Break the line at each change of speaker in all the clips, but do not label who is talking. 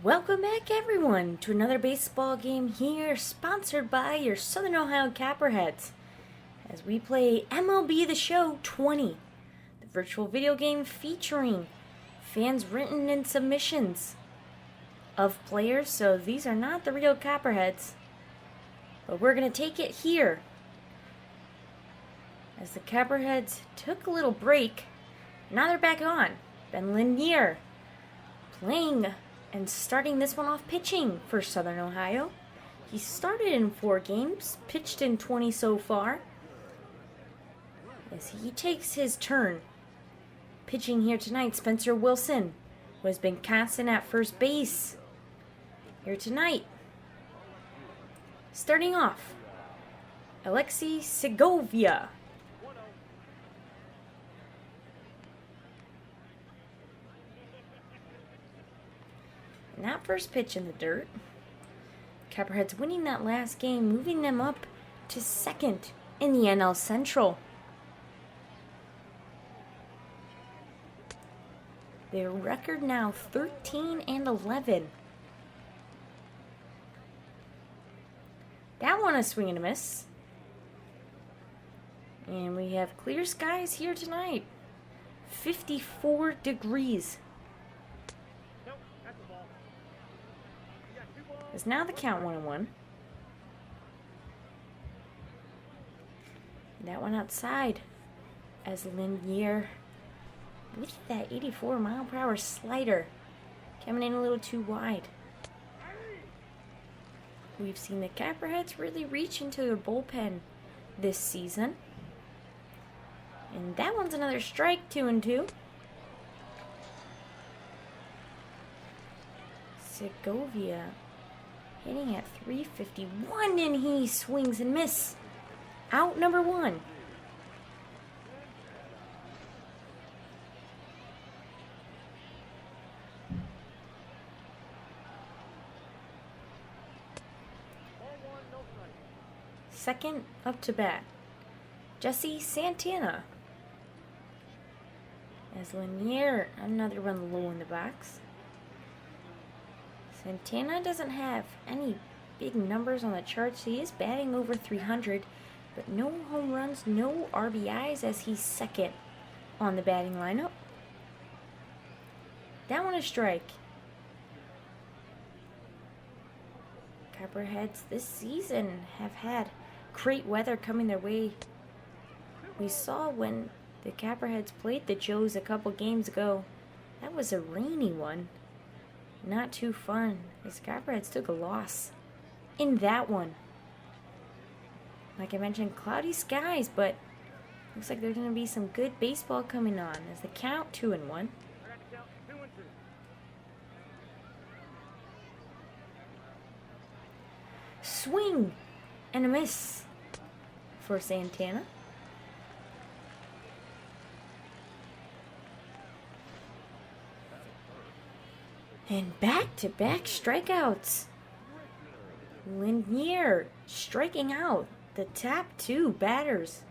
Welcome back, everyone, to another baseball game here, sponsored by your Southern Ohio Copperheads, as we play MLB The Show 20, the virtual video game featuring fans' written in submissions of players. So these are not the real Copperheads, but we're going to take it here, as the Copperheads took a little break. Now they're back on. Ben Lanier playing and starting this one off pitching for Southern Ohio. He started in 4 games, pitched in 20 so far, as he takes his turn. Pitching here tonight, Spencer Wilson, who has been constant at first base here tonight. Starting off, Alexei Segovia. And that first pitch in the dirt. Copperheads winning that last game, moving them up to second in the NL Central. Their record now 13-11. That one a swing and a miss. And we have clear skies here tonight. 54 degrees. Is now the count 1-1. That one outside as Lanier with that 84-mile-per-hour slider coming in a little too wide. We've seen the Copperheads really reach into their bullpen this season. And that one's another strike, 2-2. Segovia hitting at 351, and he swings and misses. Out number 1. Second up to bat, Jesse Santana. As Lanier, another run low in the box. Santana doesn't have any big numbers on the charts. He is batting over 300, but no home runs, no RBIs, as he's second on the batting lineup. That one a strike. Copperheads this season have had great weather coming their way. We saw when the Copperheads played the Joes a couple games ago. That was a rainy one. Not too fun. The Copperheads took a loss in that one. Like I mentioned, cloudy skies, but looks like there's going to be some good baseball coming on as the count 2-1. Swing and a miss for Santana. And back-to-back strikeouts. Lanier striking out the top 2 batters.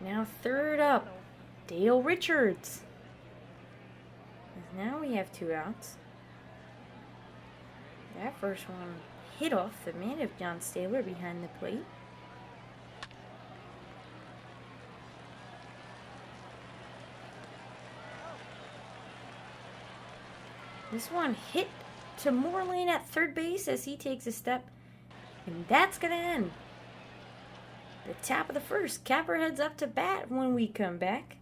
Now third up, Dale Richards. Now we have 2 outs. That first one hit off the man of John Stabler behind the plate. This one hit to Moreland at third base as he takes a step, and that's going to end the top of the first. Copperheads up to bat when we come back.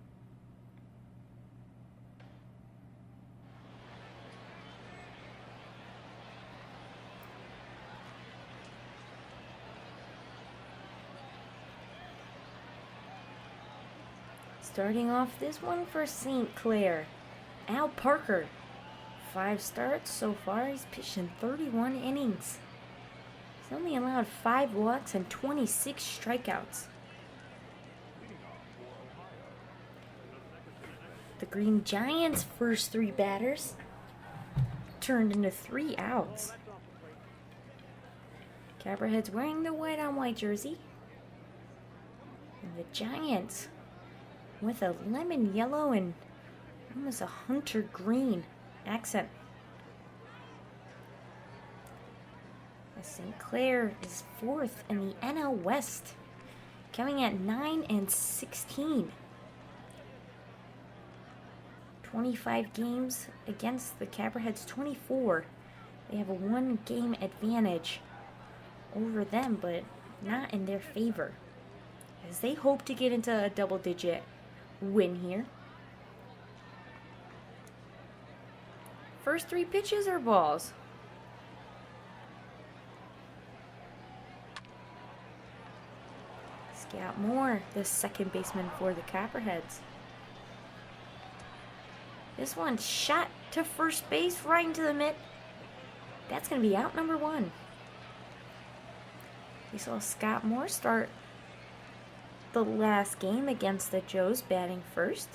Starting off this one for St. Clair, Al Parker. 5 starts so far. He's pitched in 31 innings. He's only allowed 5 walks and 26 strikeouts. The Green Giants' first 3 batters turned into 3 outs. Copperheads wearing the white-on-white jersey. And the Giants with a lemon yellow and almost a hunter green accent. St. Clair is 4th in the NL West, coming at 9-16. 25 games against the Copperheads 24. They have a 1-game advantage over them, but not in their favor, as they hope to get into a double-digit win here. First 3 pitches are balls. Scout Moore, the second baseman for the Copperheads. This one shot to first base, right into the mitt. That's going to be out number 1. We saw Scott Moore start the last game against the Joes batting first.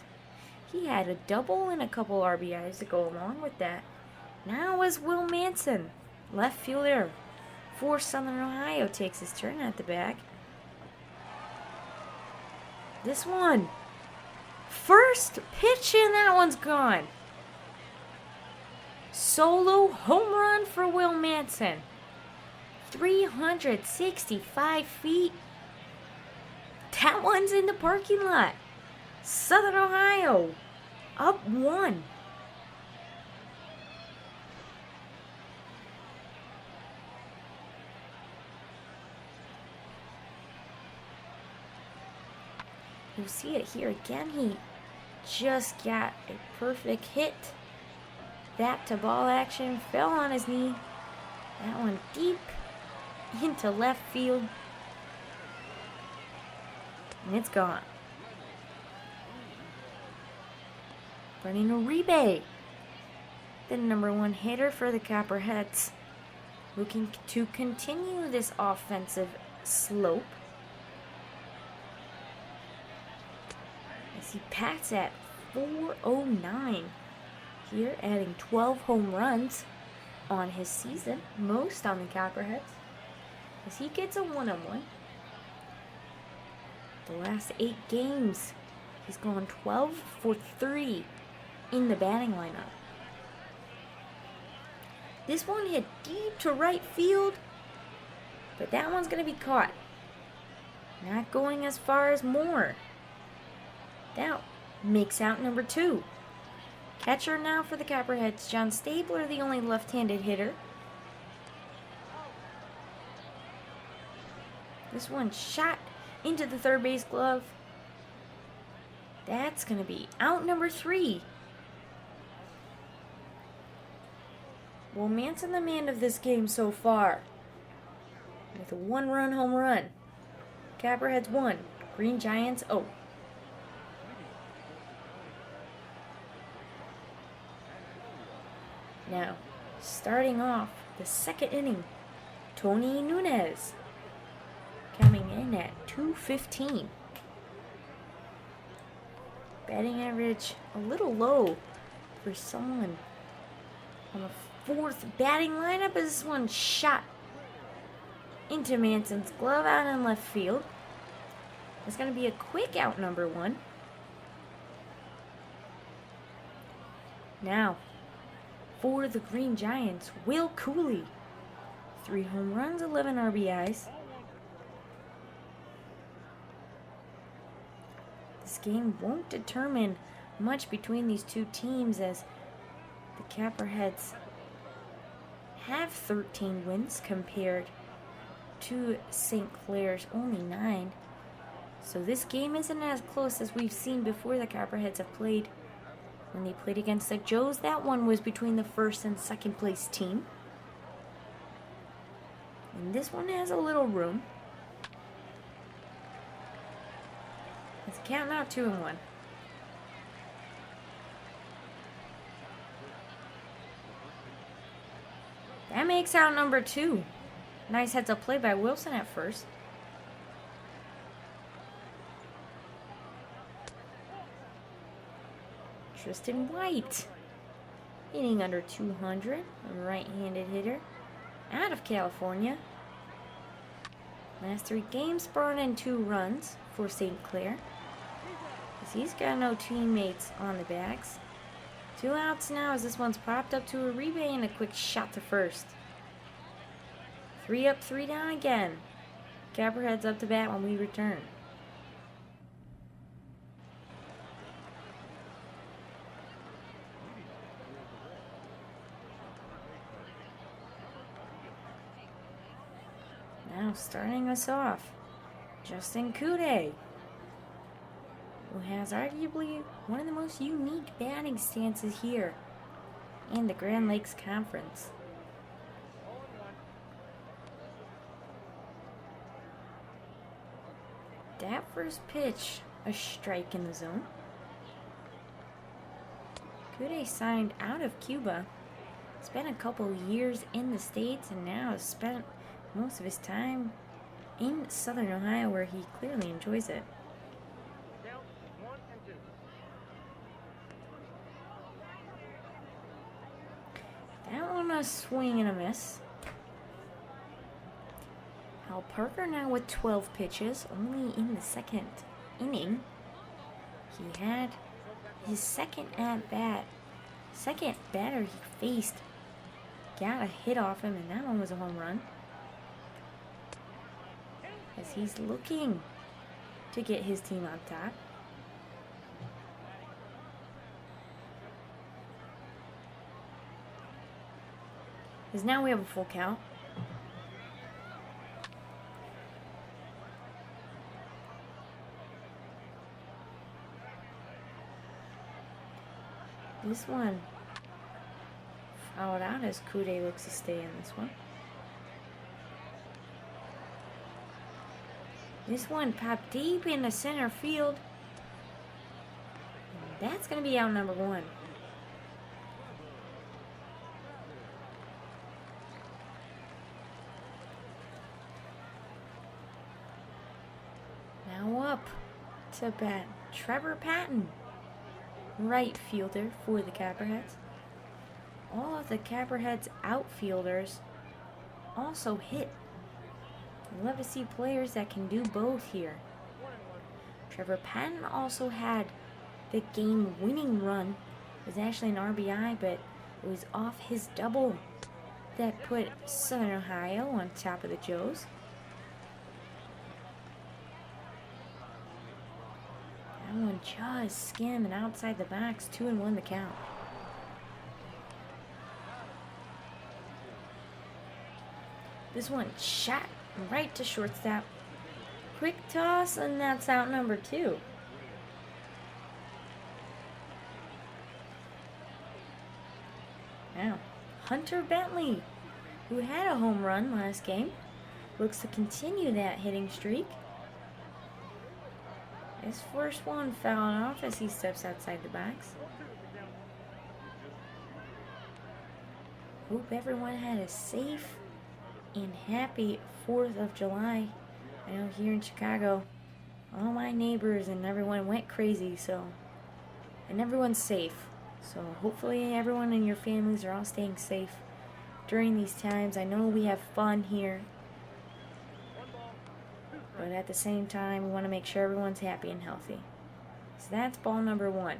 He had a double and a couple RBIs to go along with that. Now is Will Manson, left fielder for Southern Ohio, takes his turn at the back. This one, first pitch, and that one's gone. Solo home run for Will Manson. 365 feet. That one's in the parking lot. Southern Ohio up 1. You'll see it here again. He just got a perfect hit. Bat to ball action, fell on his knee. That one deep into left field. And it's gone. Running Uribe, the number 1 hitter for the Copperheads, looking to continue this offensive slope. As he pats at 409 here, adding 12 home runs on his season, most on the Copperheads, as he gets a 1-on-1. The last 8 games, he's gone 12 for 3 in the batting lineup. This one hit deep to right field, but that one's going to be caught. Not going as far as Moore. That makes out number 2. Catcher now for the Copperheads, John Stabler, the only left-handed hitter. This one shot into the third base glove. That's going to be out number 3. Will Manson the man of this game so far, with a 1-run home run. Copperheads 1, Green Giants 0. Now, starting off the second inning, Tony Nunez coming in at 215. Batting average a little low for someone on the 4th batting lineup, as this one shot into Manson's glove out in left field. It's going to be a quick out number 1. Now, for the Green Giants, Will Cooley. 3 home runs, 11 RBIs. This game won't determine much between these two teams, as the Copperheads have 13 wins compared to St. Clair's only 9. So this game isn't as close as we've seen before the Copperheads have played. When they played against the Joes, that one was between the first and second place team. And this one has a little room. It's counting out 2-1. That makes out number 2. Nice heads up play by Wilson at first. Tristan White, hitting under 200, a right-handed hitter out of California. Last 3 games brought in 2 runs for St. Clair, as he's got no teammates on the backs. 2 outs now as this one's popped up to a rebate and a quick shot to first. 3 up, 3 down again. Copperheads up to bat when we return. Now starting us off, Justin Kude, who has arguably one of the most unique batting stances here in the Grand Lakes Conference. That first pitch, a strike in the zone. Kude signed out of Cuba, spent a couple years in the States, and now has spent most of his time in Southern Ohio, where he clearly enjoys it. That one a swing and a miss. Al Parker now with 12 pitches, only in the 2nd inning. He had his second at bat. Second batter he faced got a hit off him, and that one was a home run. As he's looking to get his team on top. As now we have a full count. This one fouled out as Kude looks to stay in this one. This one popped deep into center field. And that's going to be out number 1. Now up to bat, Trevor Patton, right fielder for the Copperheads. All of the Copperheads outfielders also hit. I love to see players that can do both here. Trevor Patton also had the game-winning run. It was actually an RBI, but it was off his double that put Southern Ohio on top of the Joes. That one just skimming outside the box, 2-1 the count. This one shot right to shortstop. Quick toss, and that's out number 2. Now, Hunter Bentley, who had a home run last game, looks to continue that hitting streak. His first one fouled off as he steps outside the box. Hope everyone had a safe and happy 4th of July. I know here in Chicago, all my neighbors and everyone went crazy, and everyone's safe. So hopefully everyone and your families are all staying safe during these times. I know we have fun here, but at the same time, we want to make sure everyone's happy and healthy. So that's ball number 1.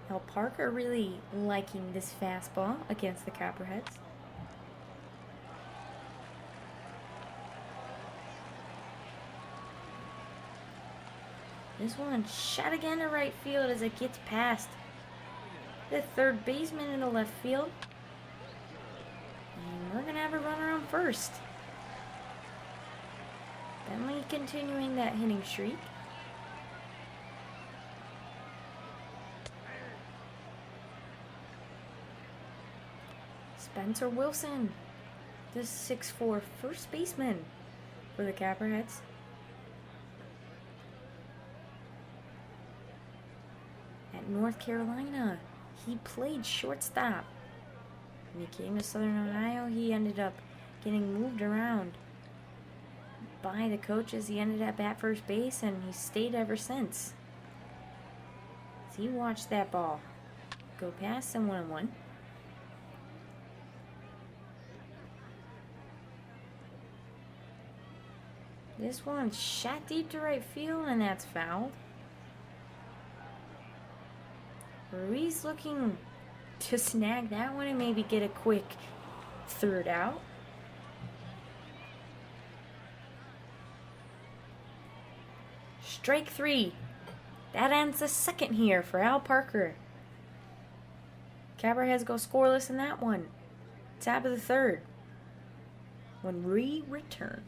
Al Parker really liking this fastball against the Copperheads. This one shot again to right field as it gets past the third baseman in the left field. And we're going to have a runner on first. Bentley continuing that hitting streak. Spencer Wilson, the 6'4" first baseman for the Copperheads. At North Carolina, he played shortstop. When he came to Southern Ohio, he ended up getting moved around by the coaches. He ended up at first base, and he stayed ever since. So he watched that ball go past him 1-1. This one shot deep to right field, and that's fouled. Ruiz looking to snag that one and maybe get a quick third out. Strike 3. That ends the second here for Al Parker. Copperheads go scoreless in that one. Top of the third. When we return.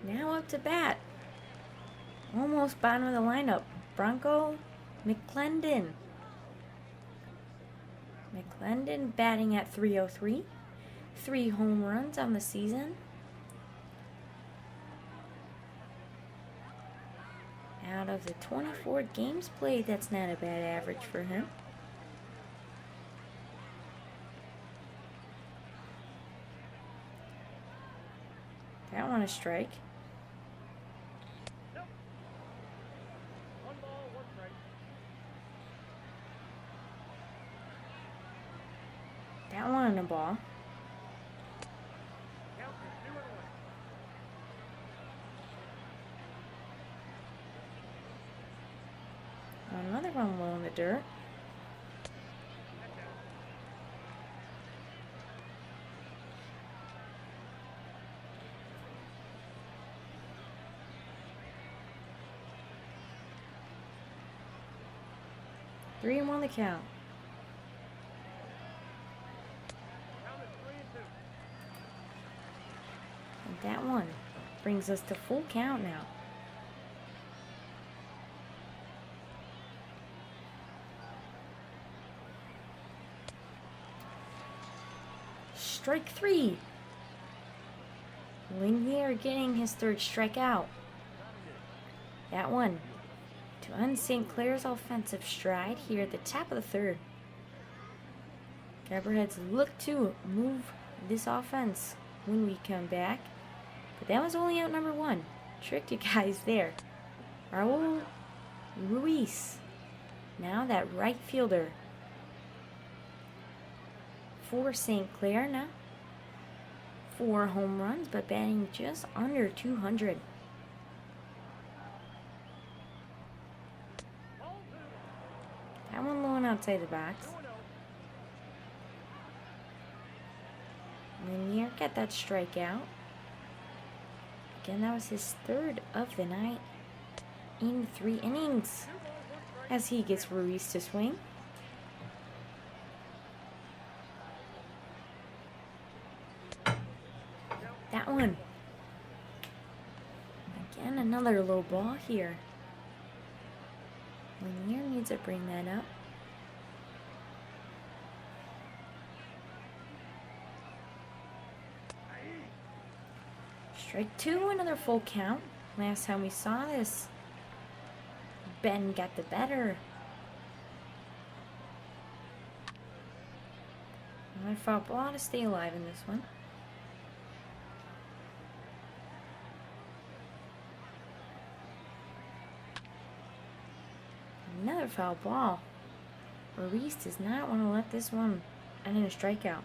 Now up to bat. Almost bottom of the lineup. Bronco McClendon. McClendon batting at .303. 3 home runs on the season. Out of the 24 games played, that's not a bad average for him. That one a strike. That one a ball. Another one low in the dirt. Three and one the count. And that one brings us to full count now. Strike 3. Lingnier getting his third strikeout. That one to end St. Clair's offensive stride here at the top of the third. Copperheads look to move this offense when we come back. But that was only out number 1. Tricked you guys there. Raul Ruiz. Now that right fielder for St. Clair now. 4 home runs, but batting just under 200. That one low and outside the box. Lanier got that strikeout. Again, that was his third of the night in 3 innings as he gets Ruiz to swing. That one. Again, another low ball here. Lanier needs to bring that up. Strike 2, another full count. Last time we saw this, Ben got the better. I fought ball to stay alive in this one. Another foul ball. Ruiz does not want to let this one end in a strikeout.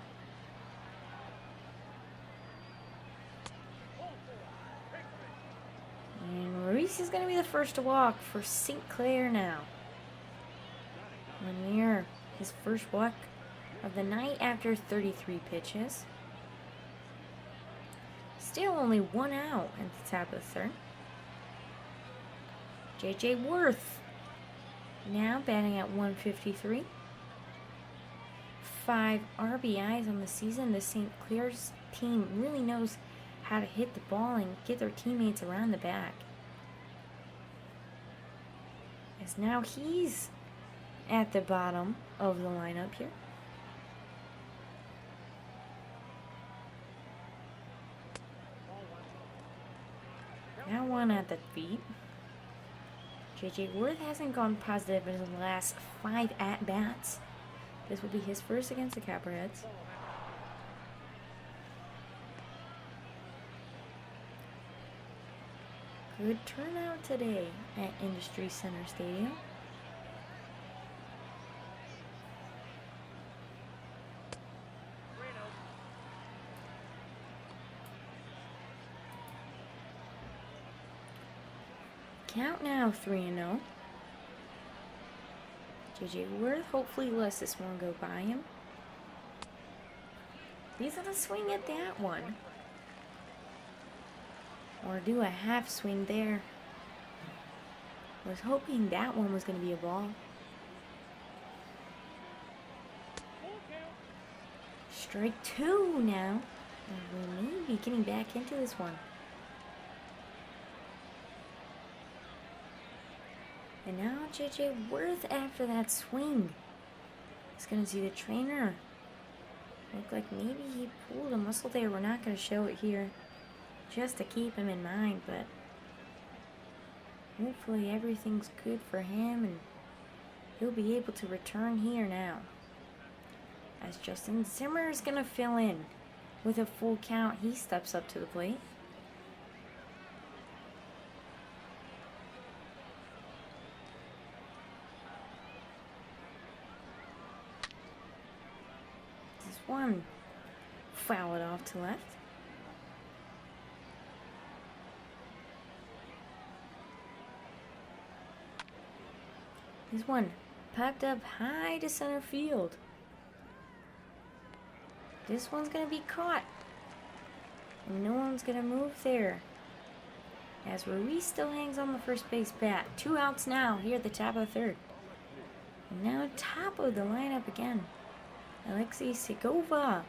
And Ruiz is going to be the first to walk for St. Clair now. Lanier, his first walk of the night after 33 pitches. Still only 1 out at the top of the third. J.J. Worth now batting at 153. 5 RBIs on the season. The St. Clair's team really knows how to hit the ball and get their teammates around the back. As now he's at the bottom of the lineup here. Now one at the feet. J.J. Worth hasn't gone positive in the last 5 at-bats. This will be his first against the Copperheads. Good turnout today at Industry Center Stadium. count now, 3-0. J.J. Worth hopefully lets this one go by him. He's gonna swing at that one. Or do a half swing there. Was hoping that one was gonna be a ball. Strike 2 now. And we may be getting back into this one. And now J.J. Worth after that swing. He's gonna see the trainer. Looked like maybe he pulled a muscle there. We're not gonna show it here. Just to keep him in mind, but hopefully everything's good for him and he'll be able to return here now. As Justin Zimmer is gonna fill in with a full count, he steps up to the plate. This one, foul it off to left. This one popped up high to center field. This one's gonna be caught. And no one's gonna move there. As Ruiz still hangs on the first base bat. 2 outs now here at the top of the third. And now top of the lineup again. Alexei Segova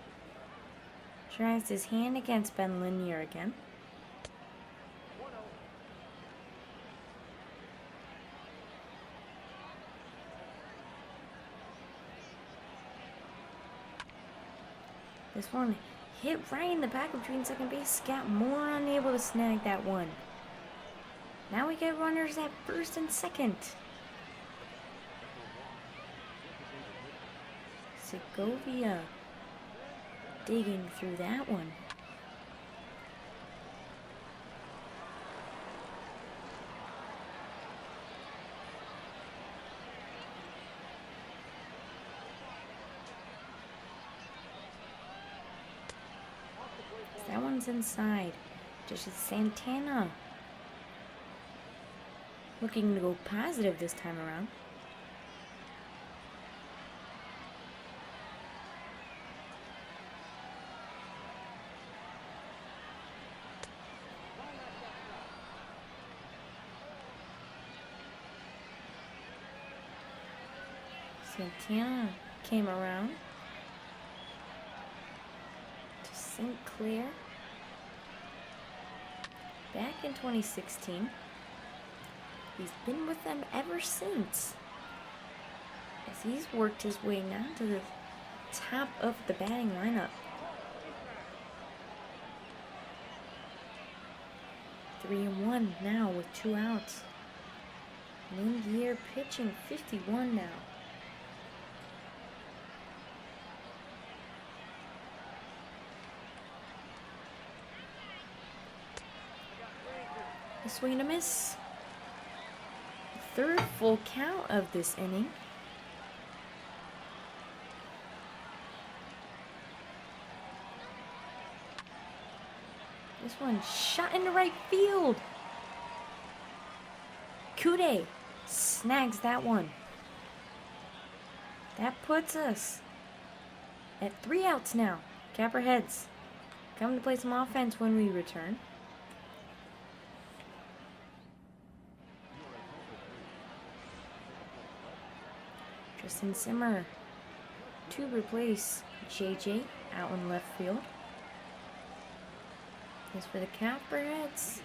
tries his hand against Ben Lanier again. This one hit right in the back between second base. Scott Moore unable to snag that one. Now we get runners at first and second. Segovia digging through that one. That one's inside. Just Santana looking to go positive this time around. Santana came around to St. Clair back in 2016. He's been with them ever since, as he's worked his way now to the top of the batting lineup. 3-1 now with 2 outs. Lindier pitching 51 now. A swing and a miss. Third full count of this inning. This one shot into right field. Kude snags that one. That puts us at 3 outs now. Copperheads come to play some offense when we return. Justin Zimmer to replace JJ out in left field. As for the Copperheads,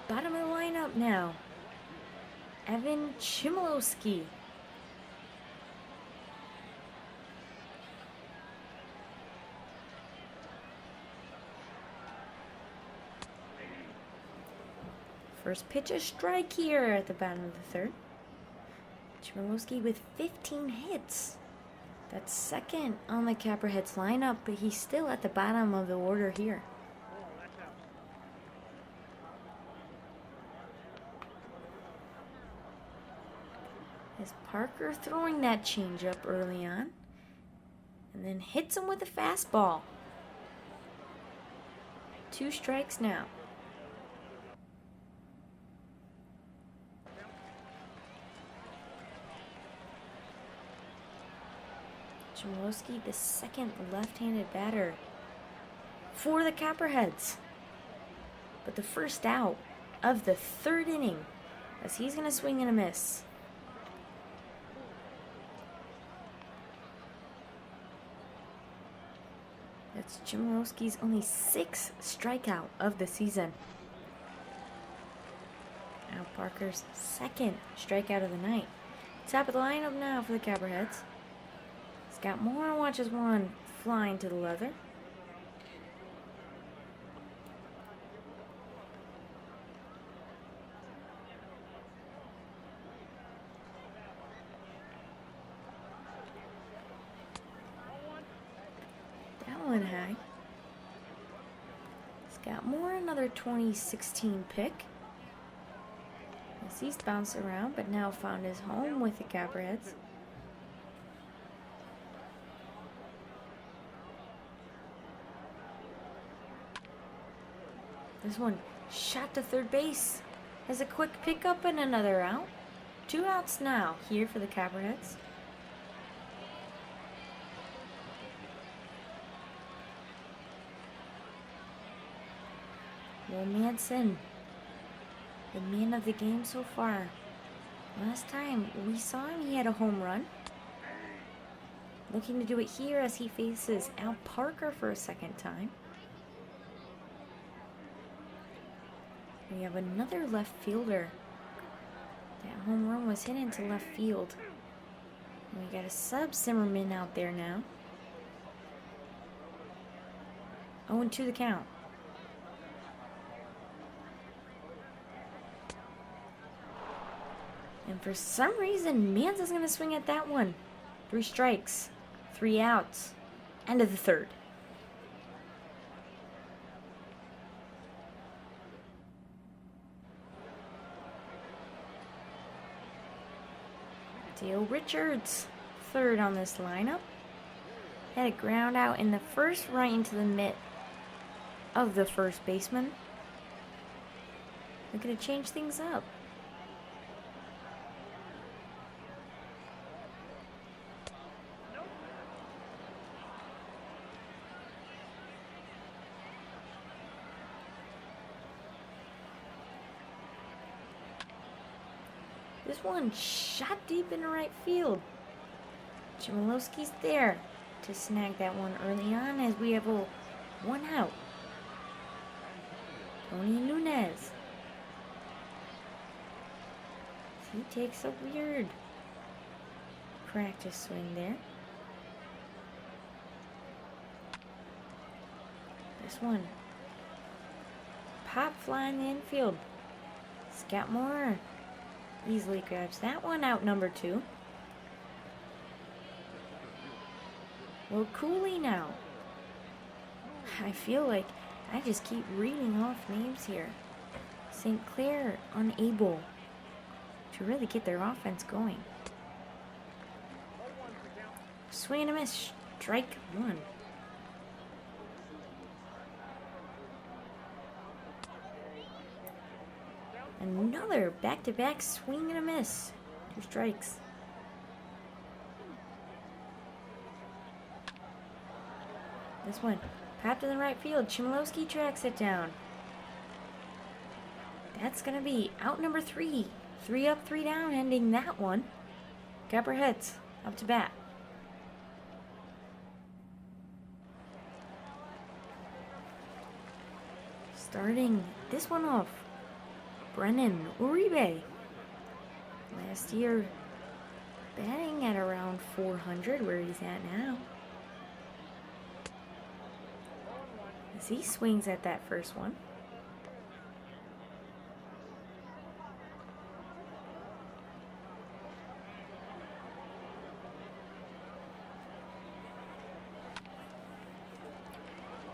bottom of the lineup now, Evan Chmielewski. First pitch a strike here at the bottom of the third. Chmielewski with 15 hits. That's second on the Copperheads lineup, but he's still at the bottom of the order here. As Parker throwing that changeup early on, and then hits him with a fastball. 2 strikes now. Chmielewski, the second left-handed batter for the Copperheads. But the first out of the third inning, as he's going to swing and a miss. That's Chmielewski's only 6th strikeout of the season. Now Parker's 2nd strikeout of the night. Top of the lineup now for the Copperheads. Scott Moore watches one flying to the leather. That one high. Scott Moore, another 2016 pick. As he's bounced around, but now found his home with the Copperheads. This one shot to third base. Has a quick pickup and another out. 2 outs now here for the Copperheads. Will Manson, the man of the game so far. Last time we saw him, he had a home run. Looking to do it here as he faces Al Parker for a second time. We have another left fielder. That home run was hit into left field. And we got a sub Zimmerman out there now. 0-2 the count. And for some reason, Manza's going to swing at that one. 3 strikes, 3 outs, end of the third. Dale Richards, third on this lineup. Had a ground out in the first right into the mitt of the first baseman. They're going to change things up. This one shot deep into right field. Chmielewski's there to snag that one early on as we have a 1 out. Tony Nunez. He takes a weird practice swing there. This one. Pop fly in the infield. Scott Moore easily grabs that one, out number 2. Well, Cooley now. I feel like I just keep reading off names here. St. Clair unable to really get their offense going. Swing and a miss, strike 1. Another back-to-back swing and a miss. 2 strikes. This one popped in the right field. Chmielewski tracks it down. That's going to be out number 3. 3 up, 3 down, ending that one. Copperheads up to bat. Starting this one off, Brennan Uribe. Last year, batting at around 400, where he's at now. As he swings at that first one.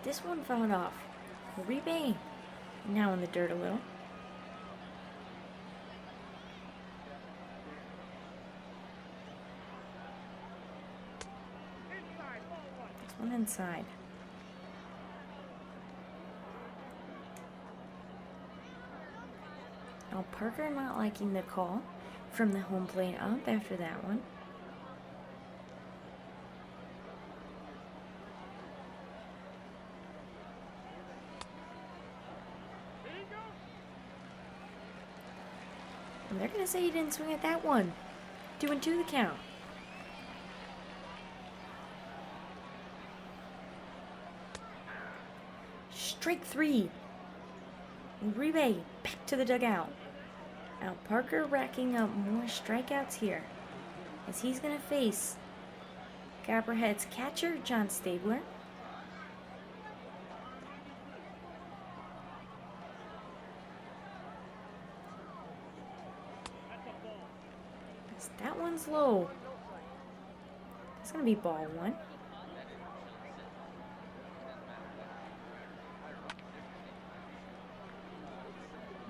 This one fouled off. Uribe now in the dirt a little. This one inside. Oh, Parker not liking the call from the home plate up after that one. And they're going to say he didn't swing at that one. 2-2 the count. Strike 3. Uribe back to the dugout. Now Parker racking up more strikeouts here, as he's going to face Copperheads catcher John Stabler. That one's low. That's going to be ball 1.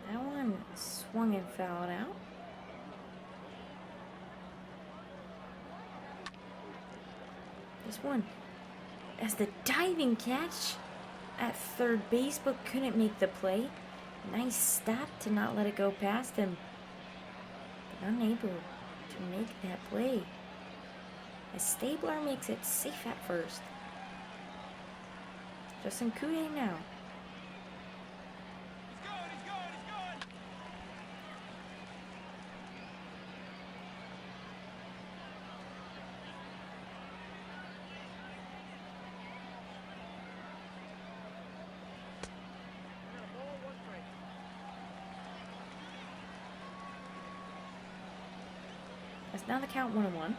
That one swung and fouled out. This one, as the diving catch at third base, but couldn't make the play. Nice stop to not let it go past him, but unable to make that play, as Stabler makes it safe at first. Justin Kude now. That's now the count 1-1.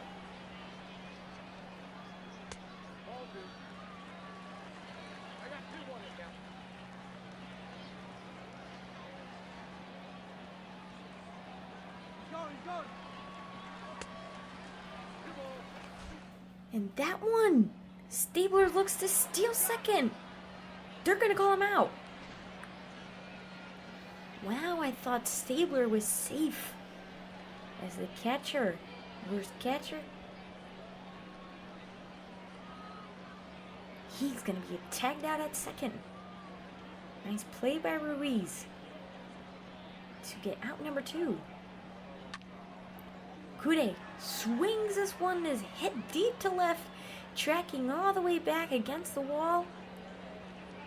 And that one, Stabler looks to steal second. They're gonna call him out. Wow, I thought Stabler was safe. As the catcher, worst catcher, he's going to be tagged out at second. Nice play by Ruiz to get out number 2. Kude swings this one, is hit deep to left, tracking all the way back against the wall.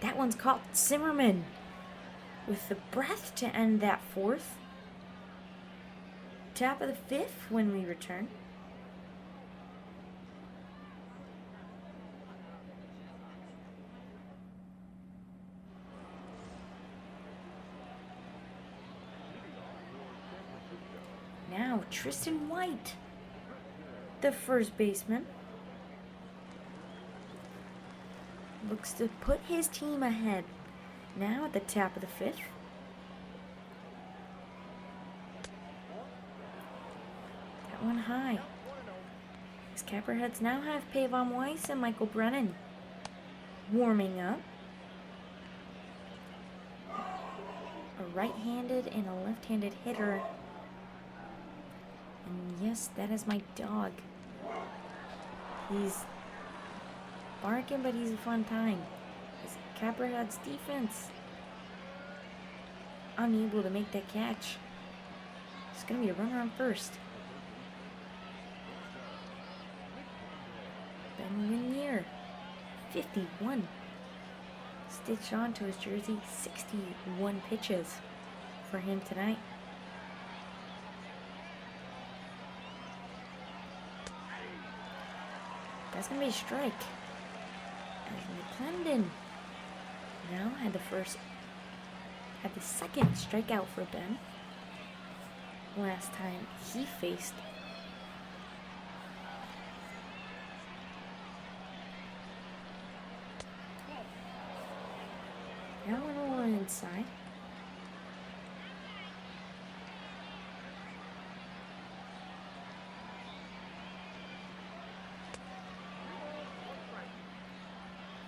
That one's caught Zimmerman with the breath to end that 4th. Top of the 5th when we return. Now Tristan White, the first baseman, looks to put his team ahead. Now at the top of the 5th. One high. These Copperheads now have Pavon Weiss and Michael Brennan warming up. A right-handed and a left-handed hitter. And yes, that is my dog. He's barking, but he's a fun time. This Copperheads defense unable to make that catch. It's going to be a runner on first. Ben Lanier, 51. Stitched onto his jersey, 61 pitches for him tonight. That's going to be a strike. As McClendon now had the second strikeout for Ben. Last time he faced that one all inside.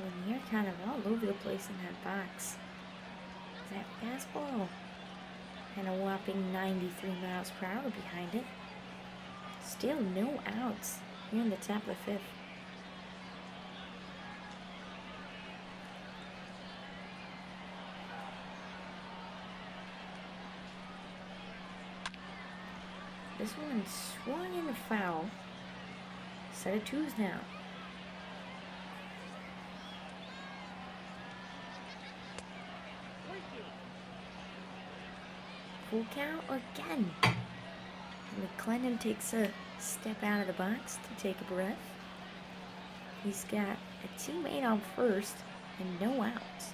Lanier kind of all over the place in that box. That fastball and a whopping 93 miles per hour behind it. Still no outs here in the top of the 5th. This one swung in a foul. Set of 2s now. Full count again. McClendon takes a step out of the box to take a breath. He's got a teammate on first and no outs.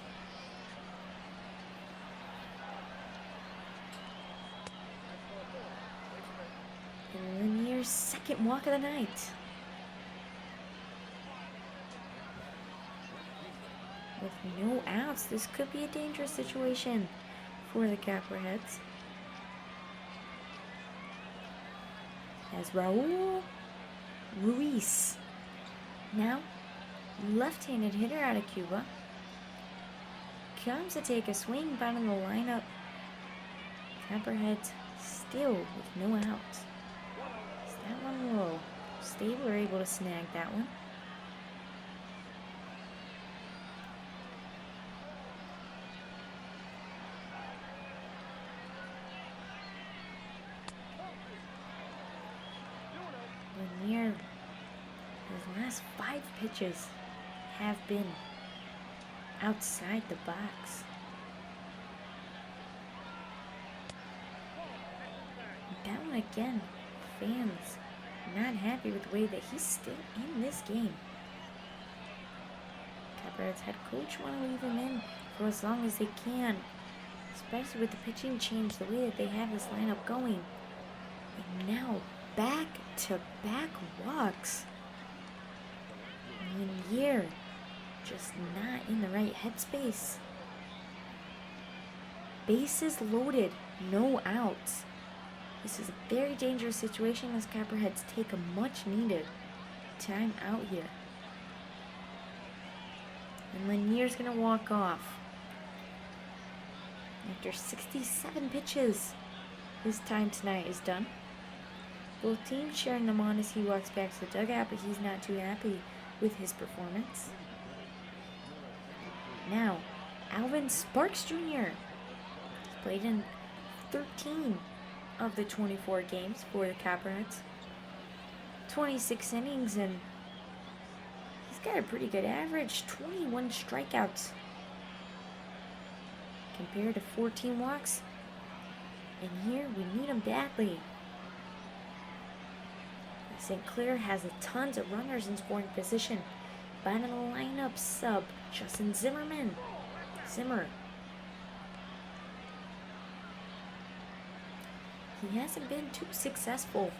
And Lanier's second walk of the night. With no outs, this could be a dangerous situation for the Copperheads. As Raul Ruiz, now left-handed hitter out of Cuba, comes to take a swing bottom of the lineup. Copperheads still with no outs. Is that one low? Stable are able to snag that one. Lanier, his last 5 pitches have been outside the box. That one again, fans not happy with the way that he's still in this game. Copperheads head coach want to leave him in for as long as they can, especially with the pitching change, the way that they have this lineup going. And now back-to-back walks. Lanier just not in the right headspace. Bases loaded, no outs. This is a very dangerous situation as Copperheads take a much-needed time out here. And Lanier's going to walk off. After 67 pitches, his time tonight is done. Both teams cheering him on as he walks back to the dugout, but he's not too happy with his performance. Now, Alvin Sparks Jr. He's played in 13 of the 24 games for the Copperheads. 26 innings, and he's got a pretty good average, 21 strikeouts compared to 14 walks. And here we need him badly. St. Clair has a tons of runners in scoring position. Bottom of the lineup sub, Justin Zimmer. He hasn't been too successful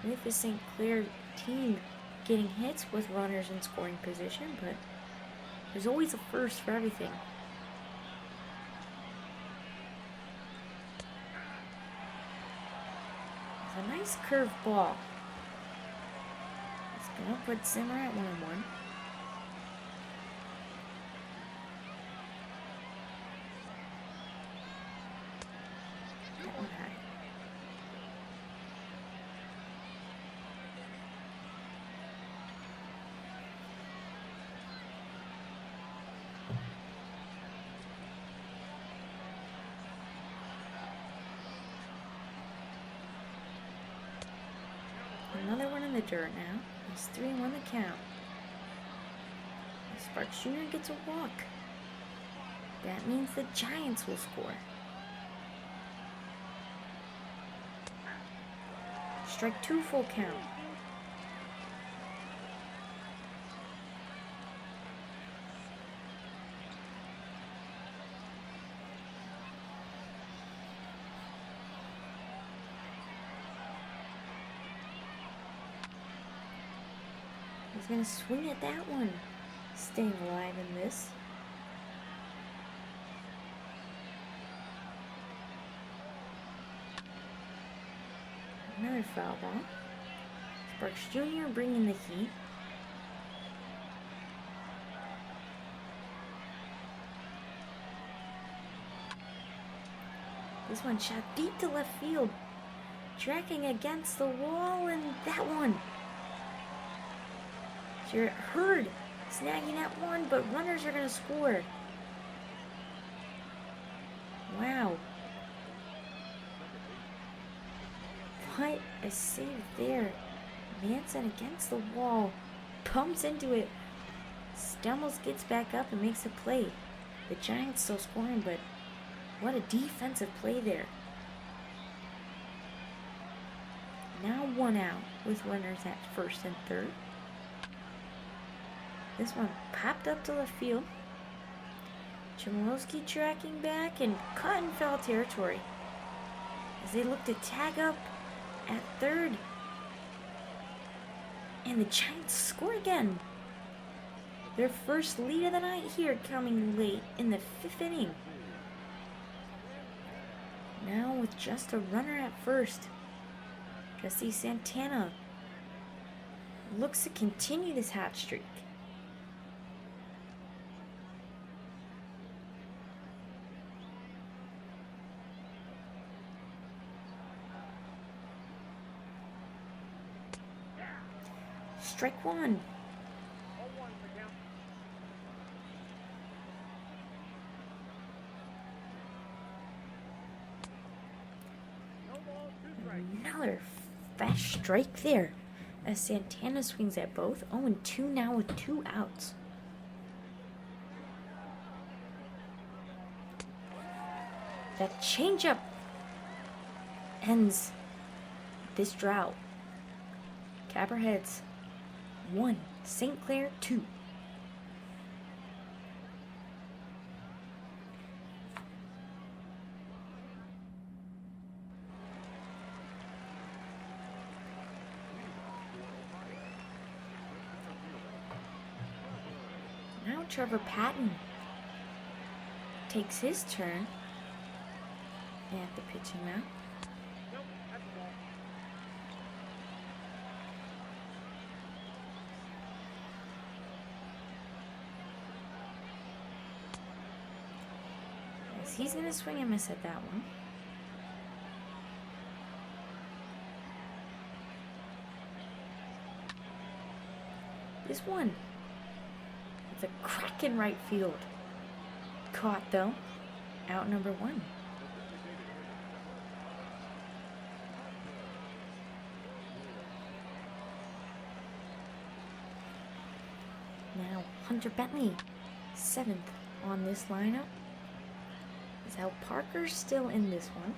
with the St. Clair team getting hits with runners in scoring position, but there's always a first for everything. It's a nice curved ball. Gonna put Zimmer at 1-1. That one high. Another one in the dirt now. It's 3-1 the count. Sparks Jr. gets a walk. That means the Giants will score. Strike 2, full count. He's going to swing at that one. Staying alive in this. Another foul ball. Sparks Jr. bringing the heat. This one shot deep to left field. Tracking against the wall, and that one. Jarrett Hurd snagging that one, but runners are going to score. Wow. What a save there. Manson against the wall. Pumps into it. Stumbles, gets back up, and makes a play. The Giants still scoring, but what a defensive play there. Now 1 out with runners at first and third. This one popped up to left field. Chmielewski tracking back and caught in foul territory as they look to tag up at third. And the Giants score again. Their first lead of the night here, coming late in the 5th inning. Now with just a runner at first, Jesse Santana looks to continue this hot streak. Strike one. Another fast strike there as Santana swings at both. 0-2 now with 2 outs. That changeup ends this drought. Copperheads 1, St. Clair 2. Now Trevor Patton takes his turn at the pitching mound. As he's going to swing and miss at that one. This one. It's a crack in right field. Caught though. Out number 1. Now Hunter Bentley, 7th on this lineup. Is Al Parker still in this one?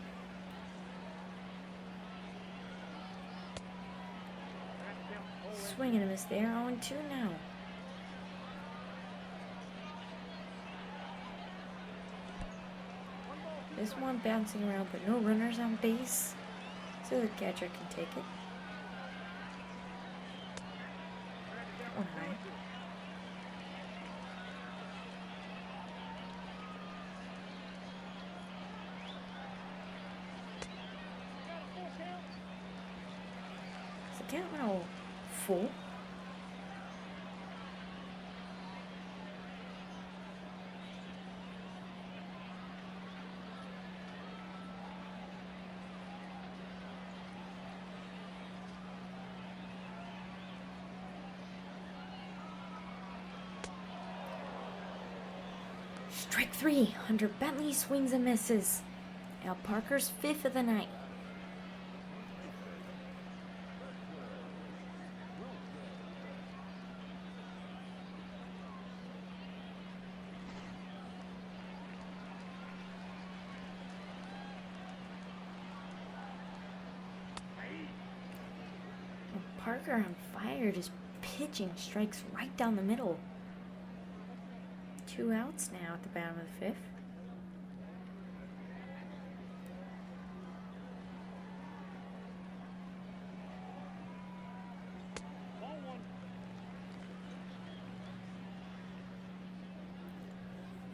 Swing and a miss there. 0-2 now. This one bouncing around, but no runners on base, so the catcher can take it. One high. Is the count now full? Strike 3. Hunter Bentley swings and misses. Al Parker's 5th of the night. Parker on fire, just pitching strikes right down the middle. 2 outs now at the bottom of the 5th.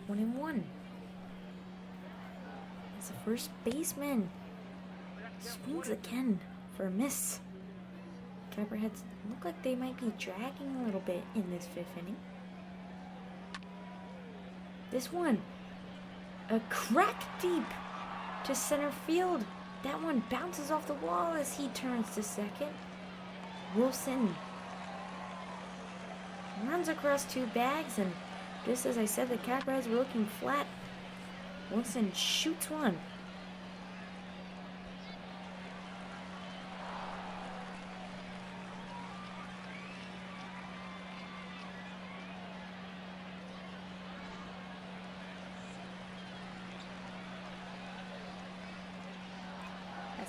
One and one. As the first baseman swings again for a miss. Copperheads look like they might be dragging a little bit in this 5th inning. This one, a crack deep to center field. That one bounces off the wall as he turns to second. Wilson runs across 2 bags, and just as I said, the Copperheads were looking flat. Wilson shoots one.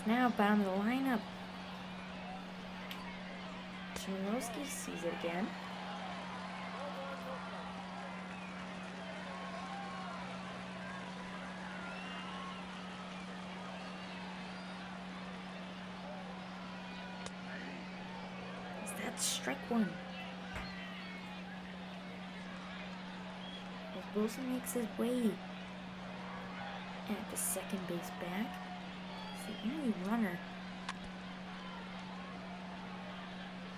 Now bottom of the lineup. Chmielewski sees it again. That's strike one. As Wilson makes his way at the second base bag. It's the only runner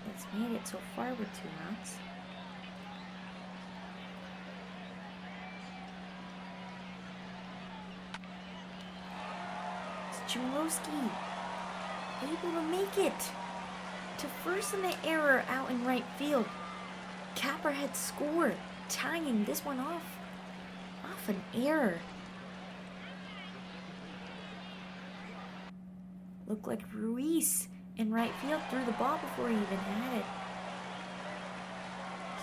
that's made it so far with 2 outs. It's Chmielewski able to make it to first in the error out in right field. Copperheads score, tying this one off an error. Looked like Ruiz in right field threw the ball before he even had it.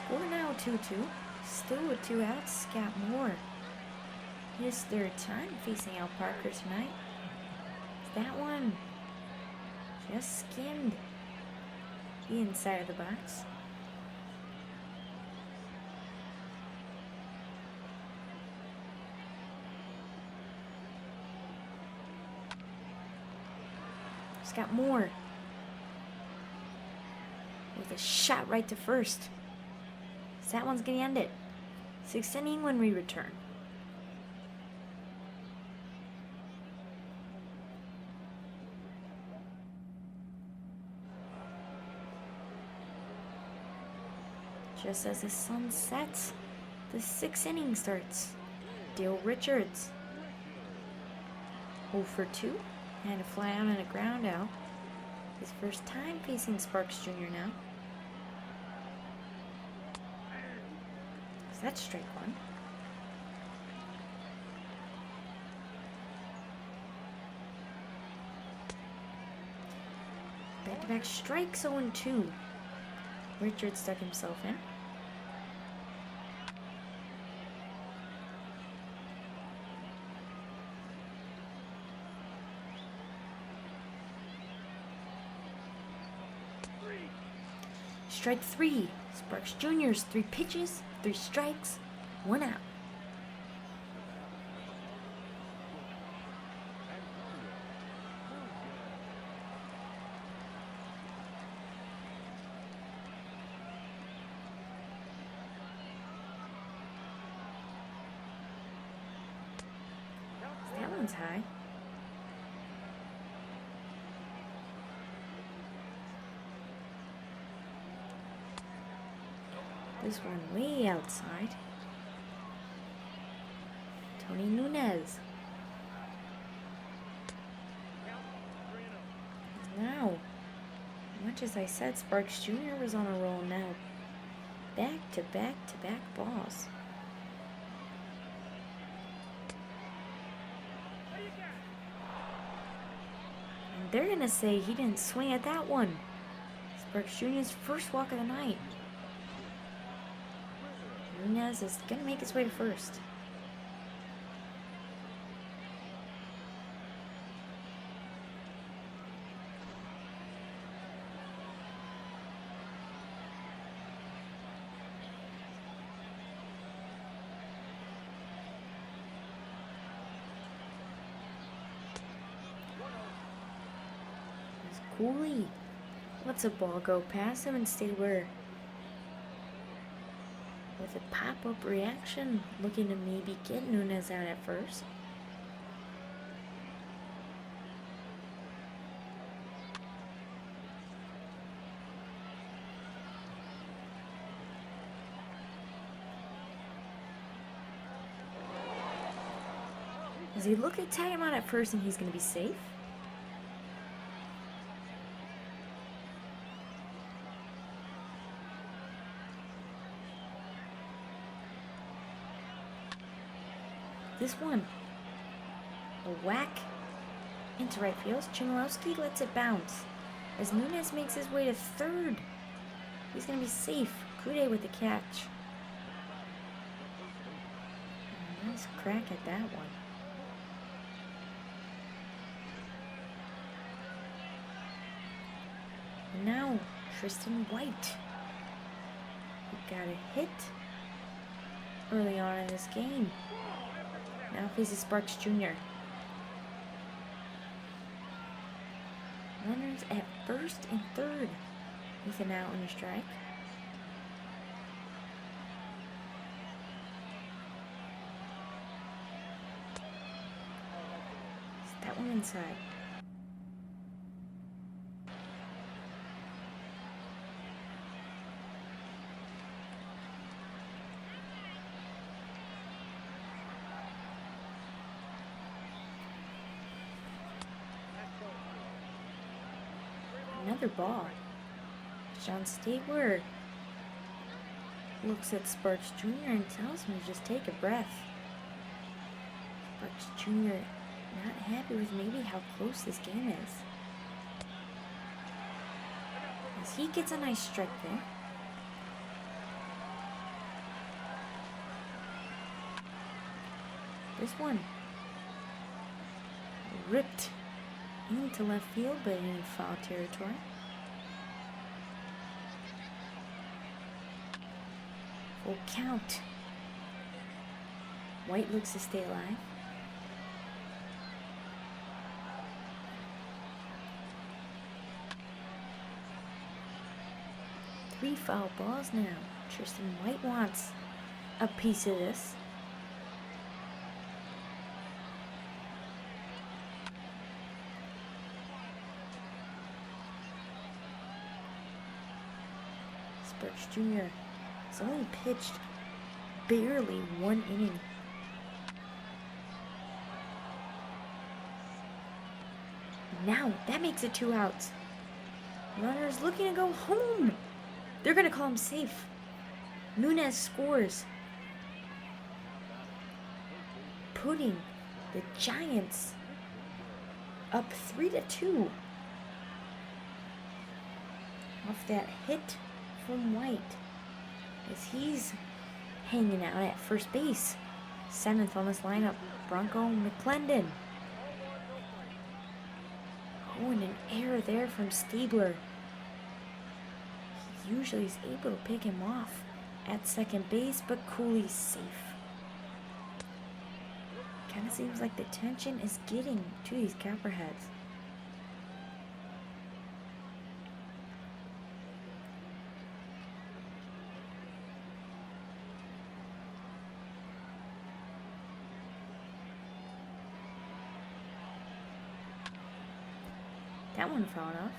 Score now 2-2. Still with 2 outs. Scott Moore. His 3rd time facing Al Parker tonight. That one just skimmed the inside of the box. Scott Moore with a shot right to first. So that one's going to end it. 6th inning when we return. Just as the sun sets, the 6th inning starts. Dale Richards 0 for 2. And a fly out and a ground out. His first time facing Sparks Jr. now. So that's strike one. Back-to-back strikes, 0-2. Richards stuck himself in. Strike 3. Sparks Jr.'s 3 pitches, 3 strikes, 1 out. That one's high. This one way outside. Tony Nunez. Now, much as I said, Sparks Jr. was on a roll now. Back-to-back-to-back balls. And they're going to say he didn't swing at that one. Sparks Jr.'s first walk of the night. Nunez is going to make his way to first. There's Cooley. Lets a ball go past him and stay where? With a pop-up reaction, looking to maybe get Nunez out at first. Does he look at tag him out at first and he's going to be safe? This one, a whack into right field. Chmielewski lets it bounce. As Nunez makes his way to third, he's going to be safe. Kude with the catch. Nice crack at that one. And now, Tristan White. He got a hit early on in this game. Now faces Sparks Jr. Runners at first and third with an out and a strike. Is that one inside? Another ball. John Stabler looks at Sparks Jr. and tells him to just take a breath. Sparks Jr. not happy with maybe how close this game is. As he gets a nice strike there. This one ripped into left field, but in foul territory. Full count. White looks to stay alive. Three foul balls now. Tristan White wants a piece of this. Sparks Jr. has only pitched barely 1 inning. Now that makes it 2 outs. Runners looking to go home. They're going to call him safe. Nunez scores, putting the Giants up 3-2 off that hit from White, as he's hanging out at first base. 7th on this lineup, Bronco McClendon. Oh, and an error there from Stabler. He usually is able to pick him off at second base, but Cooley's safe. Kind of seems like the tension is getting to these Copperheads. That one fell off.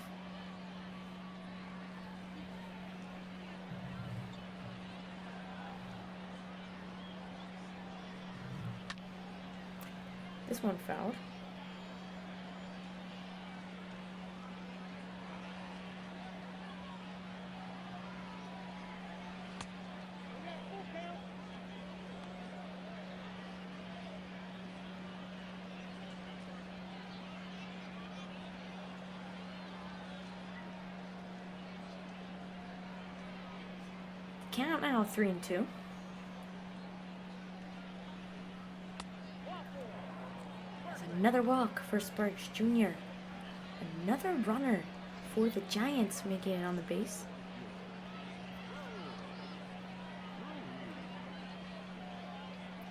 This one fouled. Count now 3-2. Another walk for Sparks Jr. Another runner for the Giants making it on the base.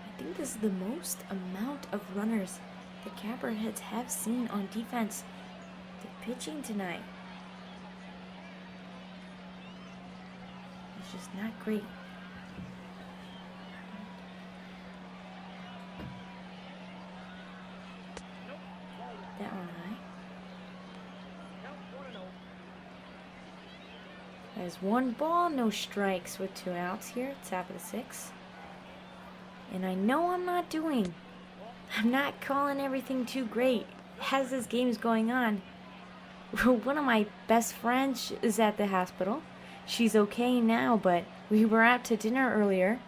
I think this is the most amount of runners the Copperheads have seen on defense. The pitching tonight is just not great. That one high. There's 1 ball, no strikes with 2 outs here. Top of the 6th. And I know I'm not calling everything too great as this game's going on. One of my best friends is at the hospital. She's okay now, but we were out to dinner earlier.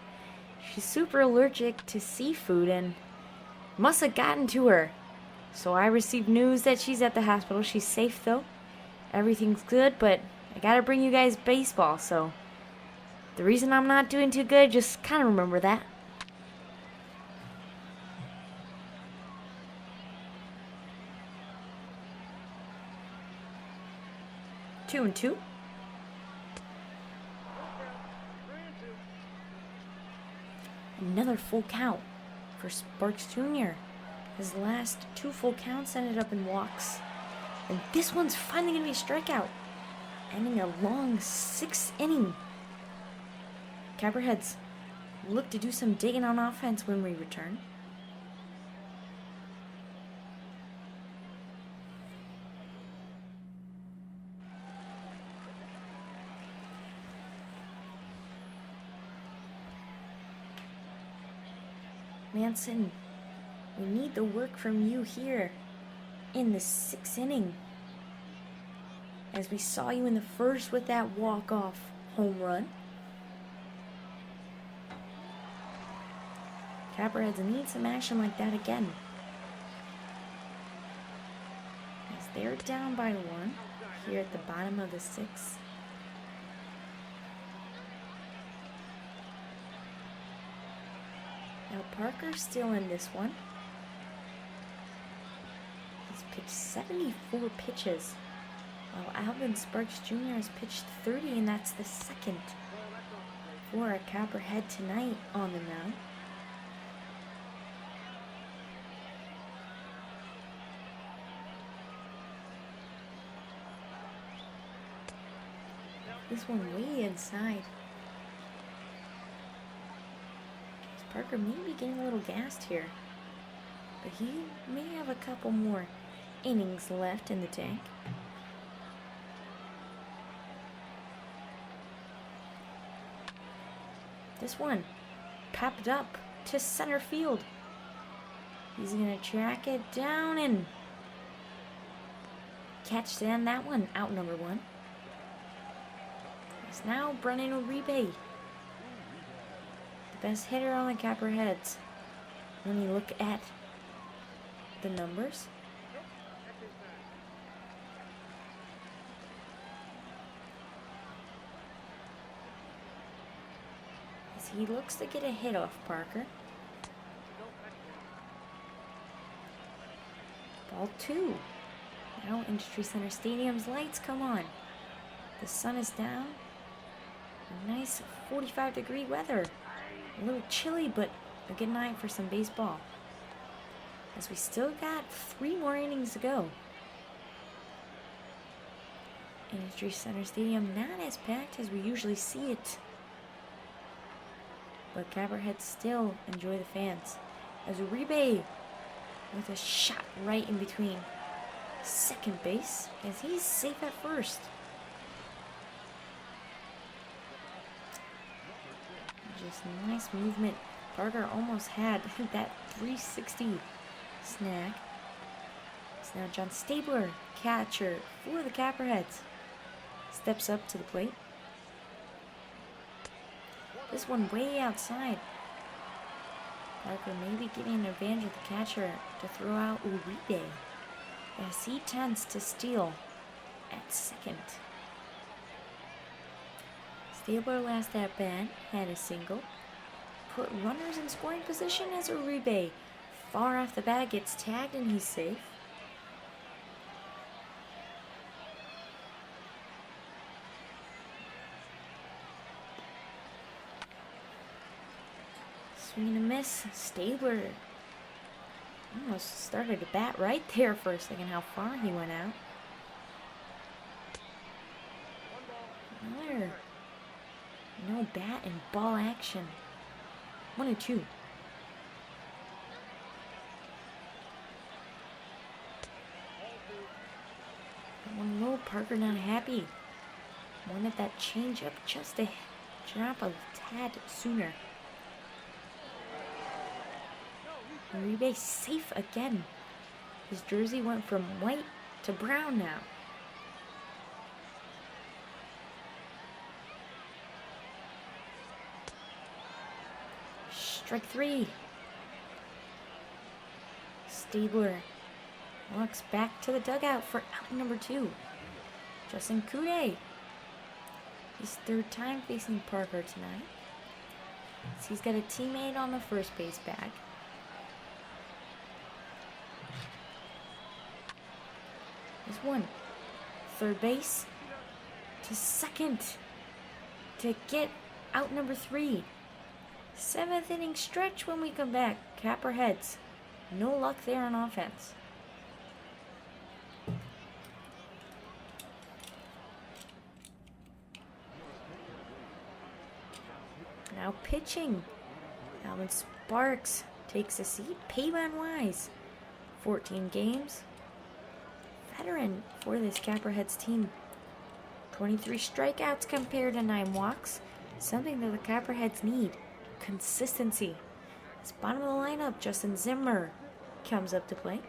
She's super allergic to seafood and must have gotten to her. So I received news that she's at the hospital. She's safe though. Everything's good, but I gotta bring you guys baseball, so the reason I'm not doing too good, just kind of remember that. Two and two. another full count for Sparks Jr. His last 2 full counts ended up in walks. And this one's finally going to be a strikeout, ending a long 6th inning. Copperheads look to do some digging on offense when we return. Manson, we need the work from you here in the 6th inning. As we saw you in the first with that walk-off home run. Copperheads need some action like that again. As they're down by 1 here at the bottom of the 6th. Now Parker's still in this one. He's pitched 74 pitches, while Alvin Sparks Jr. has pitched 30, and that's the second for a Copperhead tonight on the mound. This one way inside. Parker may be getting a little gassed here, but he may have a couple more innings left in the tank. This one popped up to center field. He's going to track it down and catch down that one, out number 1. It's now Brennan Uribe, the best hitter on the Copperheads. When you look at the numbers, as he looks to get a hit off Parker. Ball 2. Now Industry Center Stadium's lights come on. The sun is down. A nice 45-degree weather. A little chilly, but a good night for some baseball. As we still got 3 more innings to go. Industry Center Stadium not as packed as we usually see it. But Copperheads still enjoy the fans. As Uribe with a shot right in between second base, as he's safe at first. Just nice movement. Parker almost had that 360 snag. It's now John Stabler, catcher for the Copperheads, steps up to the plate. This one way outside. Parker may be giving an advantage of the catcher to throw out Uribe, as he tends to steal at second. Stabler last at bat had a single. Put runners in scoring position as Uribe far off the bat gets tagged and he's safe. Swing and a miss. Stabler almost started to bat right there for a second, how far he went out. Another no bat and ball action. 1-2. One low, Parker not happy. Wanted that change up just to drop a tad sooner. Uribe safe again. His jersey went from white to brown now. Strike 3. Stabler walks back to the dugout for out number 2. Justin Kude. His 3rd time facing Parker tonight. So he's got a teammate on the first base bag. There's one. 3rd base to second to get out number 3. Seventh inning stretch when we come back. Copperheads. No luck there on offense. Now pitching. Alvin Sparks takes a seat. Pavon Wise. 14 games. Veteran for this Copperheads team. 23 strikeouts compared to 9 walks. Something that the Copperheads need. Consistency. This bottom of the lineup, Justin Zimmer comes up to play.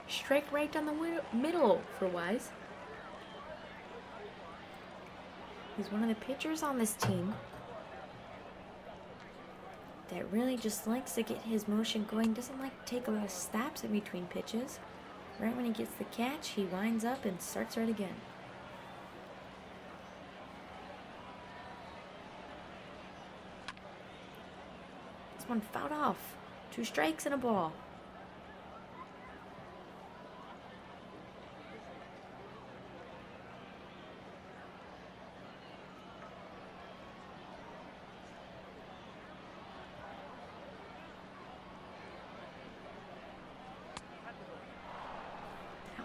Strike right down the middle for Wise. He's one of the pitchers on this team that really just likes to get his motion going. Doesn't like to take a lot of stops in between pitches. Right when he gets the catch, he winds up and starts right again. This one fouled off. 2 strikes and a ball.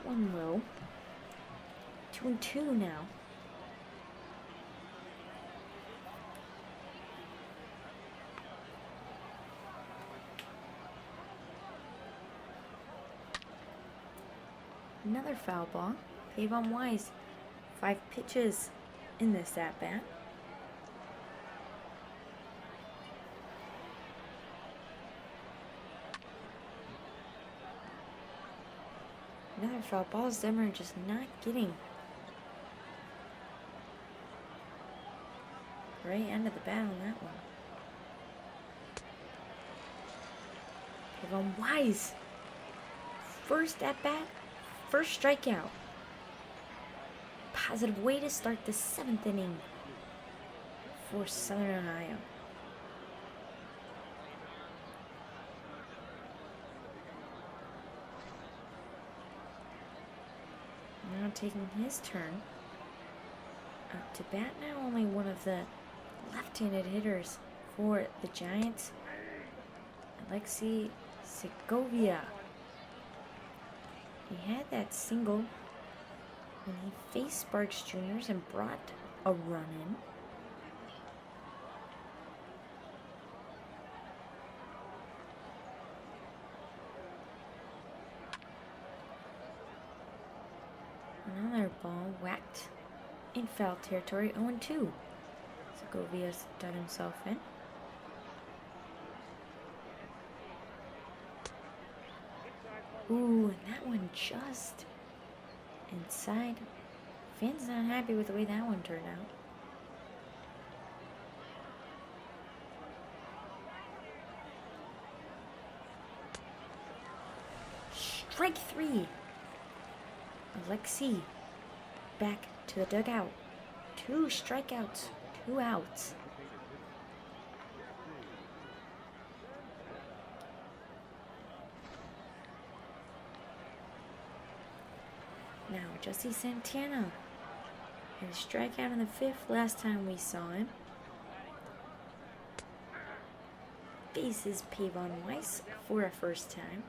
One low. 2-2 now. Another foul ball. Pavon Wise. 5 pitches in this at bat. Another foul ball. Zimmer just not getting right end of the bat on that one. Pavon Wise. First at bat, first strikeout. Positive way to start the 7th inning for Southern Ohio. Now taking his turn up to bat now, only one of the left-handed hitters for the Giants, Alexei Segovia. He had that single when he faced Sparks Jr.'s and brought a run in. Another ball whacked in foul territory, 0-2. Segovia's done himself in. Ooh, and that one just inside. Fans not happy with the way that one turned out. Strike 3. Alexei back to the dugout. 2 strikeouts, 2 outs. Now, Jesse Santana had a strikeout in the 5th last time we saw him. Faces Pavon Wise for a first time.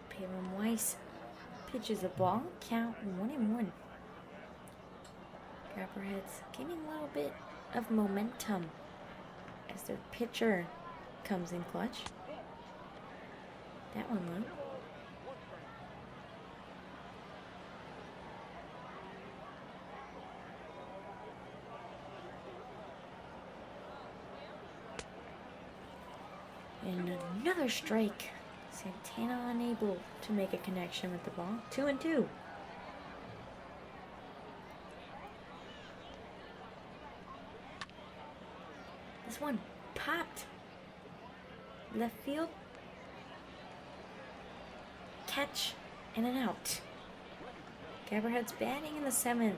Pavon Wise pitches a ball, count 1-1. Copperheads gaining a little bit of momentum as their pitcher comes in clutch. That one low. And another strike. Santana unable to make a connection with the ball. 2-2. This one popped. Left field. Catch and an out. Copperheads batting in the 7th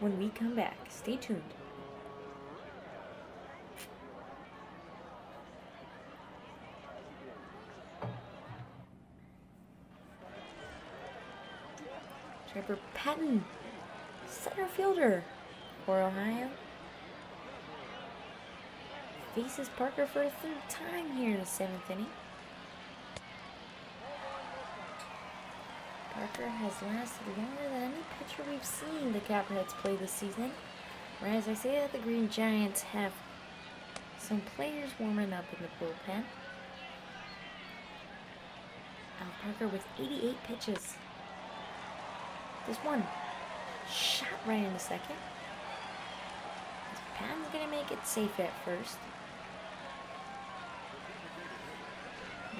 when we come back. Stay tuned. Trevor Patton, center fielder for Ohio, faces Parker for a 3rd time here in the 7th inning. Parker has lasted longer than any pitcher we've seen the Copperheads play this season. Whereas I say that the Green Giants have some players warming up in the bullpen. Parker with 88 pitches. This one shot right into second. Patton's gonna make it safe at first.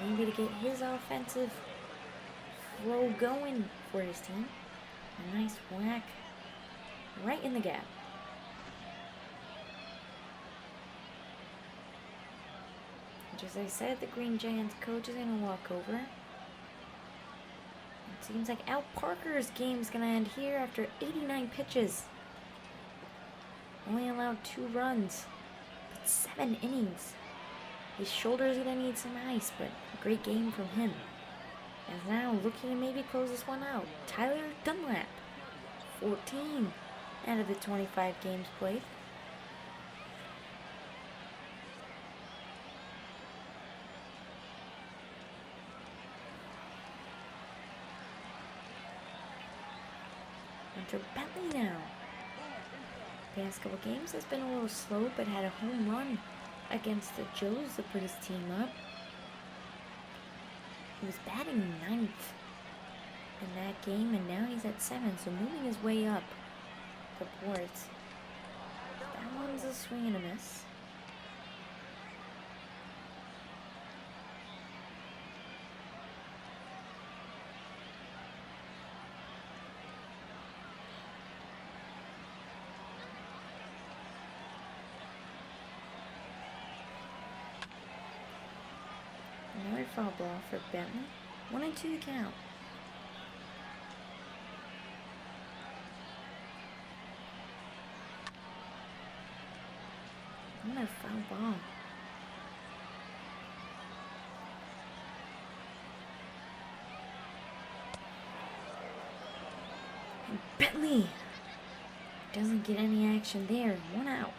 Maybe to get his offensive flow going for his team. A nice whack right in the gap. Just as I said, the Green Giants coach is gonna walk over. It seems like Al Parker's game's gonna end here after 89 pitches. Only allowed 2 runs, but 7 innings. His shoulder's gonna need some ice, but a great game from him. As now looking to maybe close this one out, Tyler Dunlap, 14 out of the 25 games played. Hunter Bentley now. Past couple games has been a little slow, but had a home run against the Joes to put his team up. He was batting 9th in that game, and now he's at 7, so moving his way up the boards. That one's a swing and a miss. Another foul ball for Bentley. 1-2 the count. Another foul ball. And Bentley doesn't get any action there. 1 out.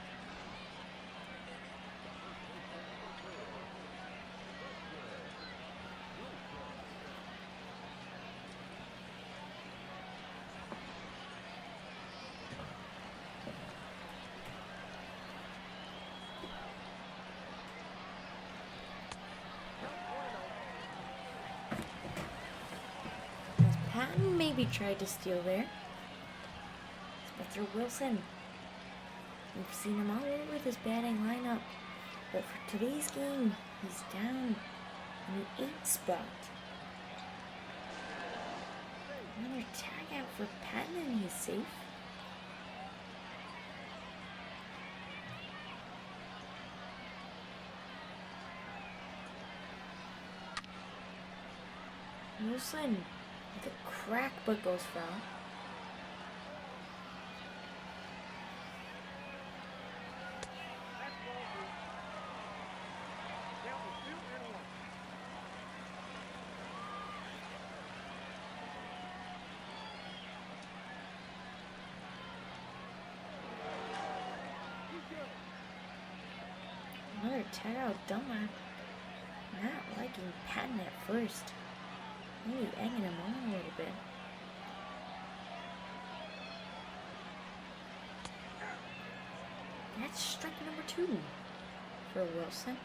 Patton maybe tried to steal there. Spencer Wilson. We've seen him all over with his batting lineup. But for today's game, he's down in the 8th spot. Another tag out for Patton and he's safe. Wilson with a crack but goes foul. Another tag out Dunlap. Not liking Patton at first. Maybe egging him on a little bit. That's strike number 2 for Wilson.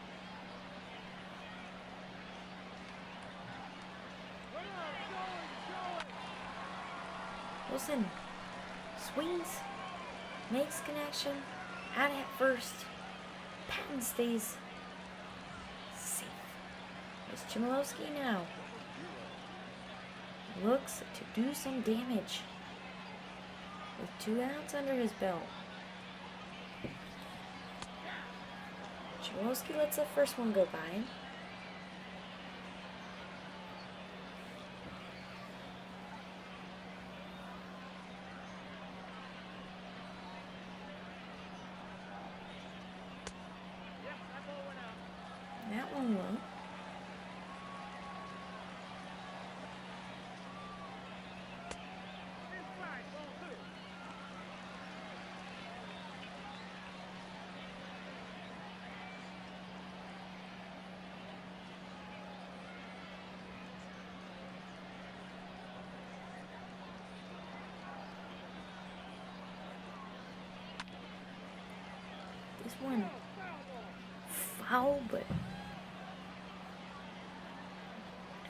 Wilson swings, makes connection, out at first. Patton stays safe. It's Chmielewski now. Looks to do some damage with 2 outs under his belt. Chmielewski lets the first one go by him. This one foul, but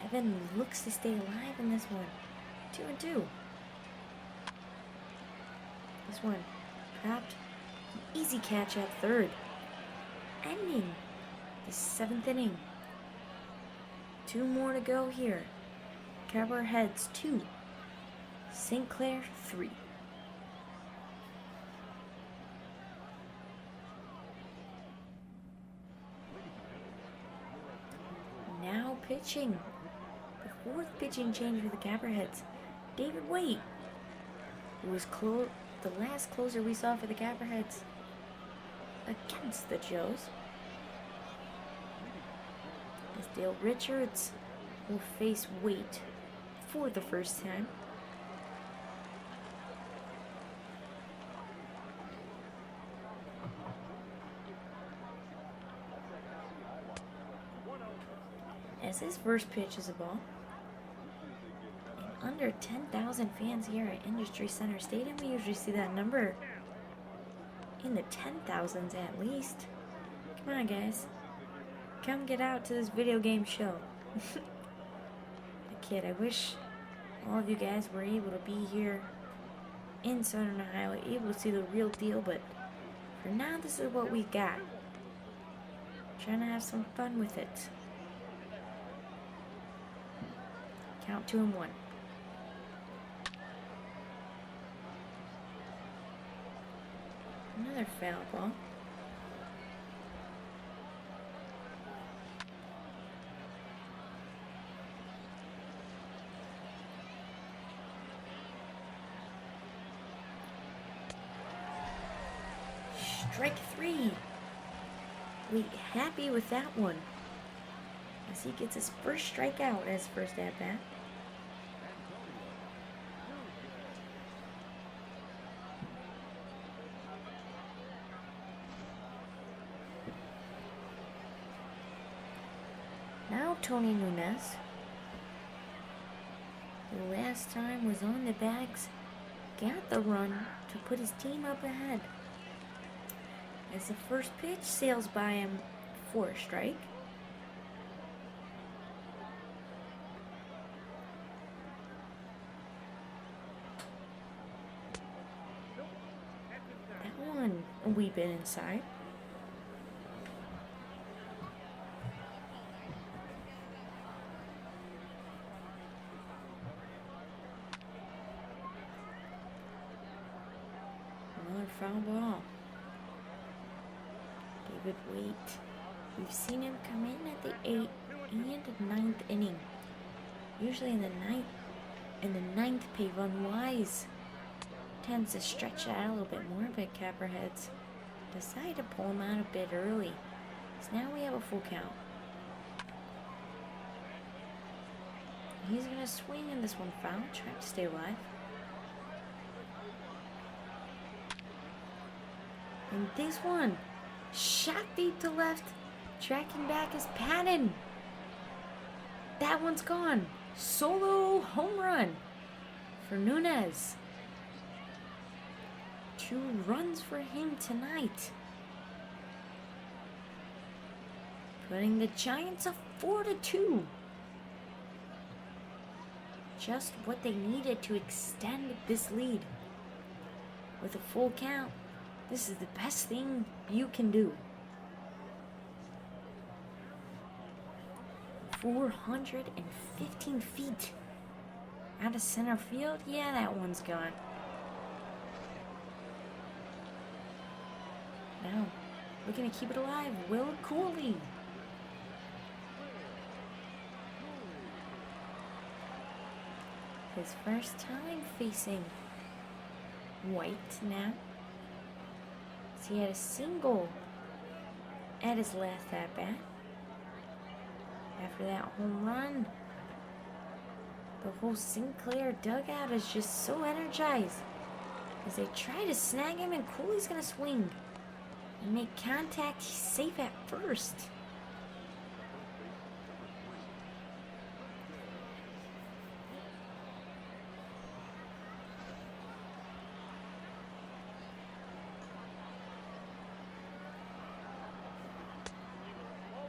Evan looks to stay alive in this one. 2-2. This one trapped. Easy catch at third. Ending the 7th inning. 2 more to go here. Copperheads 2. St. Clair 3. Now pitching. The 4th pitching change for the Copperheads. David Waite, who was the last closer we saw for the Copperheads against the Joes. As Dale Richards will face Waite for the first time. As his first pitch is a ball. And under 10,000 fans here at Industry Center Stadium. We usually see that number in the 10,000s at least. Come on, guys. Come get out to this video game show. Kid, I wish all of you guys were able to be here in Southern Ohio, able to see the real deal, but for now, this is what we got. Trying to have some fun with it. Count 2-1. Another foul ball. Strike 3. Wait, happy with that one. As he gets his first strikeout as first at bat. Now Tony Nunez, who last time was on the bags, got the run to put his team up ahead. As the first pitch sails by him for a strike. That one a wee bit inside. Another foul ball. David Waite. We've seen him come in at the 8th and 9th inning. Usually in the 9th, Pavon Wise tends to stretch out a little bit more, but Copperheads decide to pull him out a bit early. So now we have a full count. He's going to swing in this one foul, try to stay alive. And this one, shot deep to left, tracking back is Patton. That one's gone. Solo home run for Nunez. 2 runs for him tonight. Putting the Giants up 4-2. Just what they needed to extend this lead. With a full count, this is the best thing you can do. 415 feet out of center field. Yeah, that one's gone. Now, looking to keep it alive, Will Cooley. His first time facing White now. So he had a single at his last at-bat. After that home run, the whole Sinclair dugout is just so energized as they try to snag him, and Cooley's gonna swing and make contact. He's safe at first.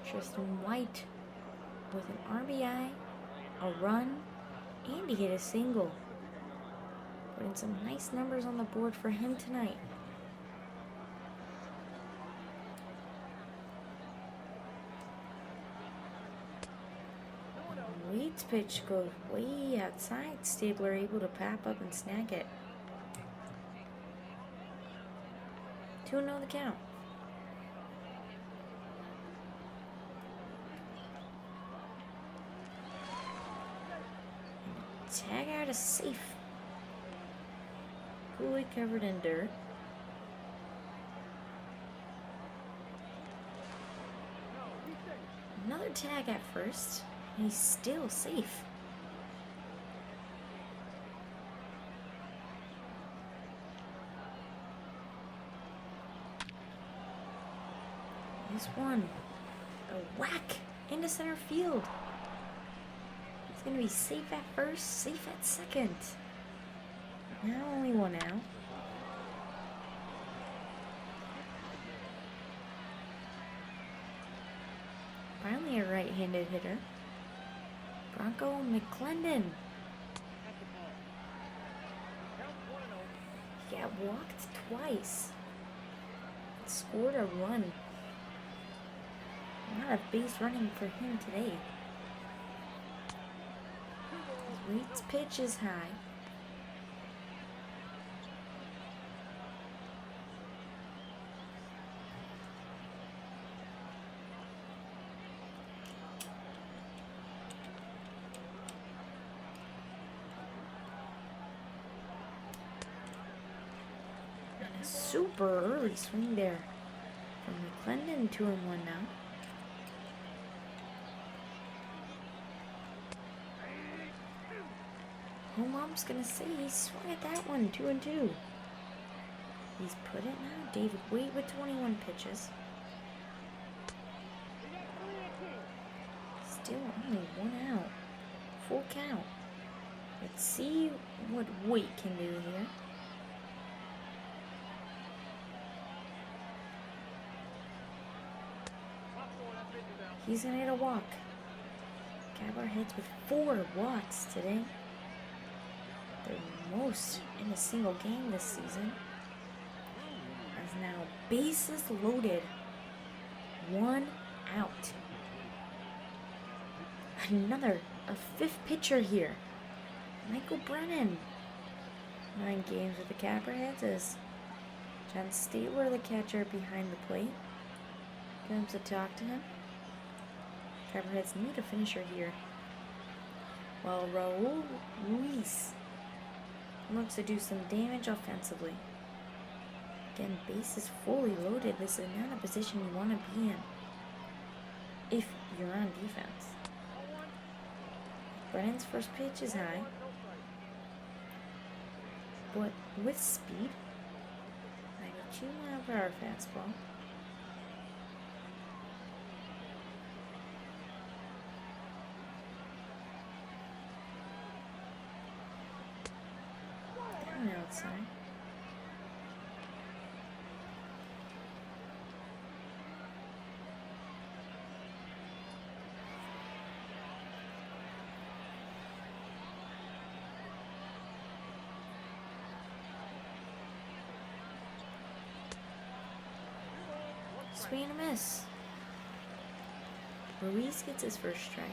Tristan White with an RBI, a run, and he hit a single. Putting some nice numbers on the board for him tonight. Wade's pitch goes way outside. Stabler able to pop up and snag it. 2-0 the count. Tag out is safe. Coolly covered in dirt. Another tag at first. And he's still safe. This one. A whack into center field. It's going to be safe at first, safe at second. Now only one out. Finally a right-handed hitter. Bronco McClendon. He got walked twice. Scored a run. Not a base running for him today. Wade's pitch is high. And a super early swing there from McClendon. 2-1 now. Home ump's gonna say he swung at that one. 2-2. He's put it now. David Wade with 21 pitches. Still only one out. Full count. Let's see what Wade can do here. He's gonna get a walk. Copperheads with 4 walks today. The most in a single game this season. As now bases loaded. 1 out. Another, a 5th pitcher here. Michael Brennan. 9 games with the Copperheads as John Stabler, the catcher, behind the plate. Comes to talk to him. Copperheads need a finisher here. While Raul Ruiz looks to do some damage offensively. Again, bases fully loaded. This is not a position you want to be in if you're on defense. Brennan's first pitch is high, but with speed. 92-mile-per-hour fastball. Down outside. Swing and a miss. Ruiz gets his first strike.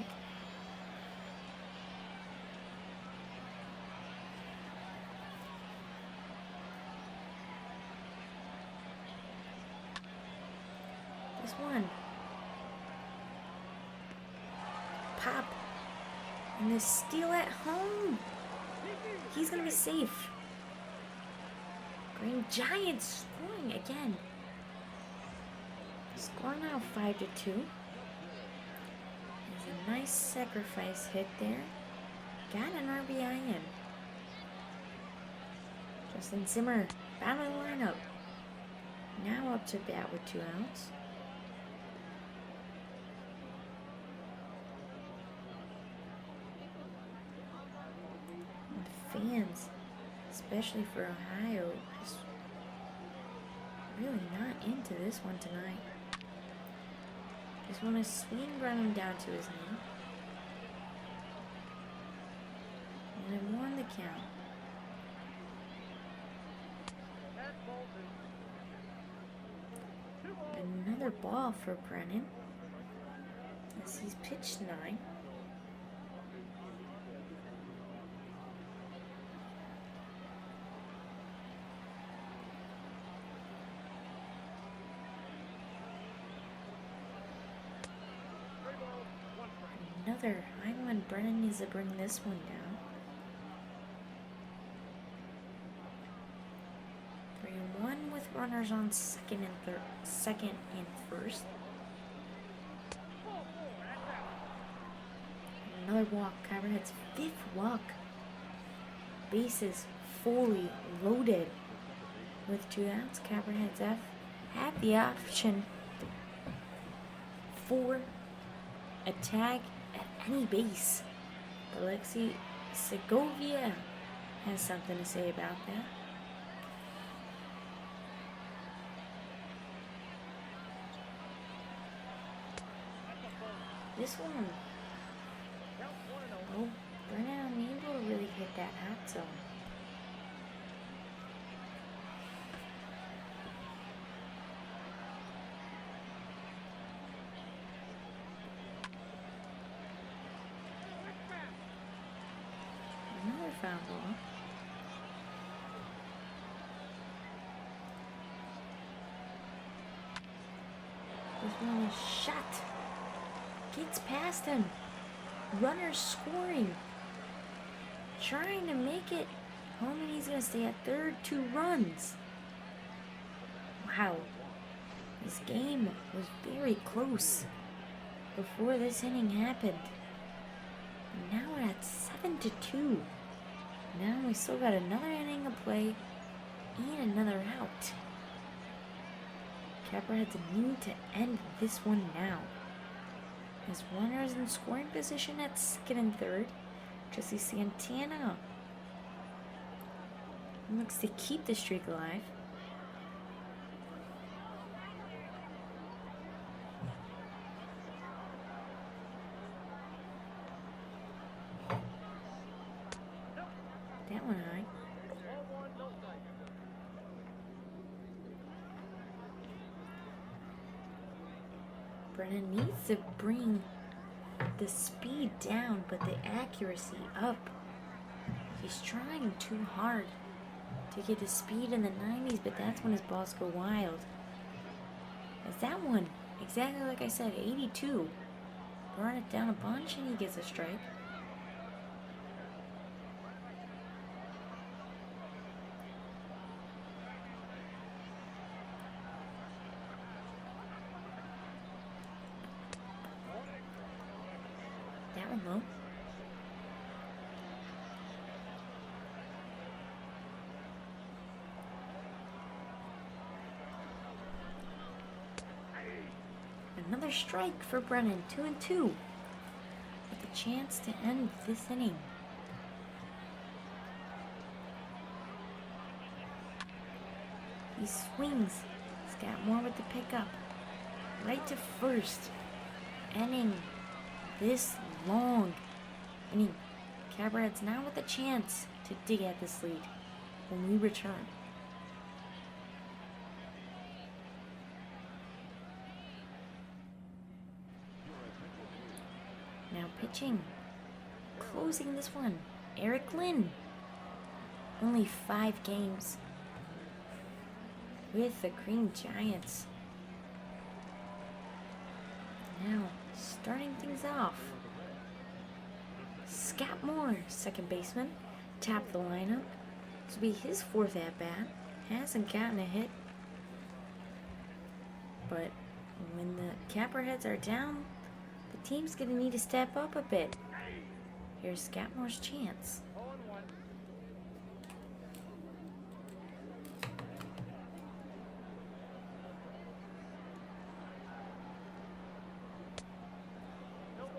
This one. Pop. And the steal at home. He's going to be safe. Green Giants scoring again. Score now 5-2. There's a nice sacrifice hit there. Got an RBI in. Justin Zimmer, battle lineup. Now up to bat with 2 outs. And fans, especially for Ohio, is really not into this one tonight. Just want to swing Brennan down to his knee. And I won the count. Another ball for Brennan. As he's pitched 9. Another high one. Brennan needs to bring this one down. 3-1 with runners on second and first. Another walk. Copperheads' 5th walk. Bases fully loaded with 2 outs. Copperheads have the option for a tag at any base. Alexi Segovia has something to say about that. This one, oh, Brennan unable to really hit that hot zone. Another foul ball. This one is shot. Gets past him. Runner scoring. Trying to make it home, and he's going to stay at third. 2 runs. Wow. This game was very close before this inning happened. Now we're at 7-2. Now we still got another inning of play and another out. Copperheads need to end this one now. His runners in scoring position at second and third. Jesse Santana looks to keep the streak alive. That one high. Brennan needs to bring the speed down, but the accuracy up. He's trying too hard to get his speed in the 90s, but that's when his balls go wild. As that one, exactly like I said, 82. Brought it down a bunch and he gets a strike. That one low. Another strike for Brennan, 2-2, with a chance to end this inning. He swings. He's got more with the pickup. Right to first, ending this long inning. Copperheads now with a chance to dig at this lead when we return. Now pitching, closing this one, Eric Lynn. Only 5 games with the Green Giants. Now starting things off, Scott Moore, second baseman, tapped the lineup. This will be his 4th at-bat. Hasn't gotten a hit. But when the Copperheads are down, the team's going to need to step up a bit. Here's Scott Moore's chance.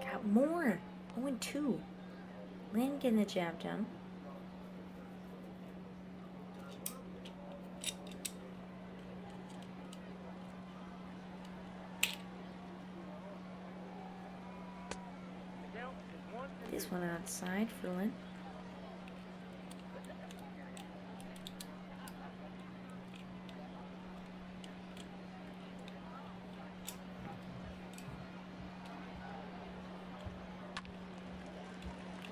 Got Moore, 0-2. Lynn getting the job done. This one outside for Lynn.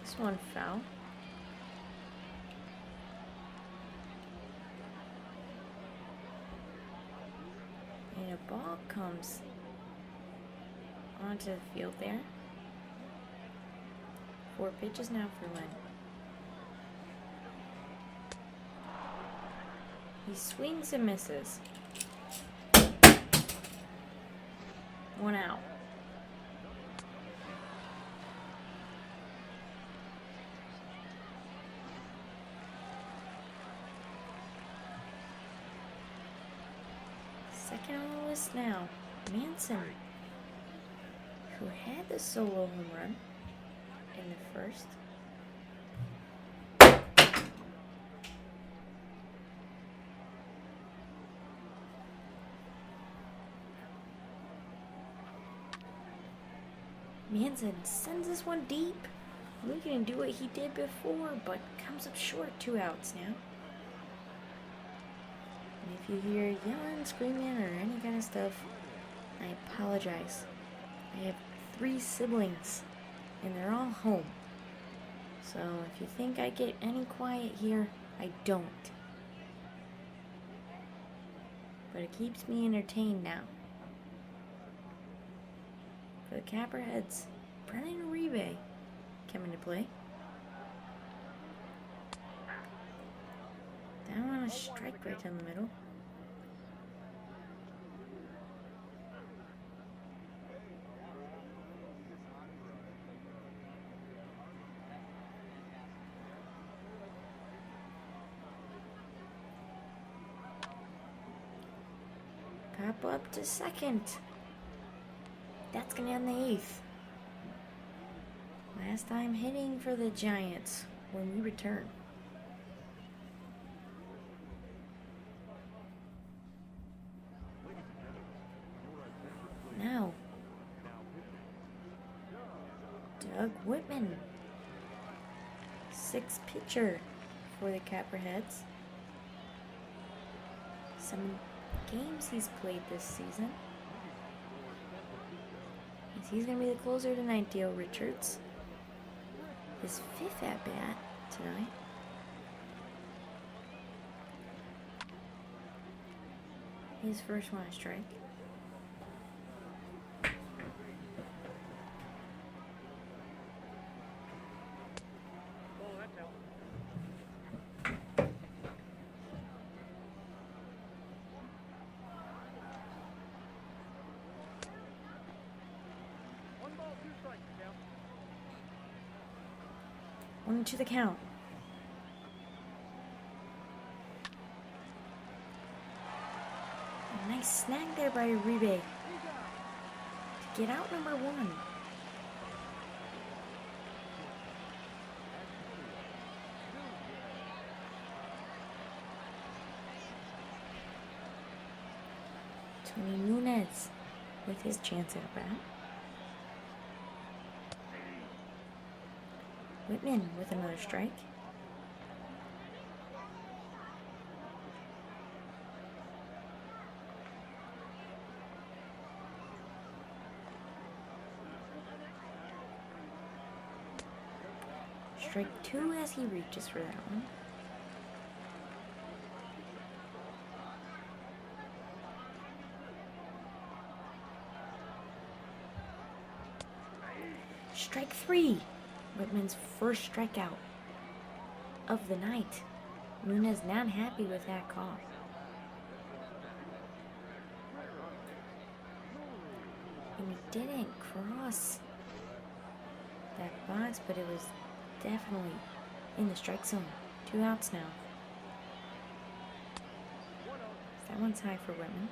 This one foul. And a ball comes onto the field there. 4 pitches now for Lynn. He swings and misses. 1 out. Second on the list now, Manson, who had the solo home run in the first. Manson sends this one deep. Looking to do what he did before, but comes up short. 2 outs now. And if you hear yelling, screaming, or any kind of stuff, I apologize. I have 3 siblings, and they're all home. So if you think I get any quiet here, I don't. But it keeps me entertained now. For the Copperheads, Brennan Uribe coming to play. Down on a strike right down the middle. Pop up to second. That's going to end the 8th. Last time hitting for the Giants when we return. Now, Doug Whitman, 6th pitcher for the Copperheads. 7 games he's played this season. He's going to be the closer tonight, Dale Richards. His 5th at-bat tonight. His first one a strike. One to the count. A nice snag there by Uribe to get out number 1. Tony Nunez with his chance at bat. Whitman with another strike. Strike 2 as he reaches for that one. Strike 3. Whitman's first strikeout of the night. Nunez not happy with that call. And he didn't cross that box, but it was definitely in the strike zone. 2 outs now. That one's high for Whitman.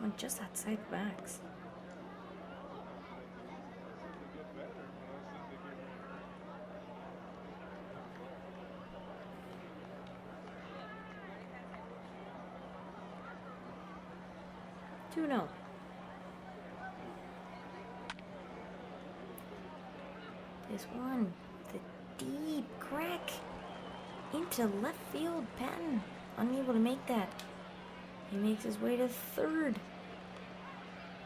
One just outside the box. 2-0. This one, the deep crack into left field. Patton unable to make that. He makes his way to third.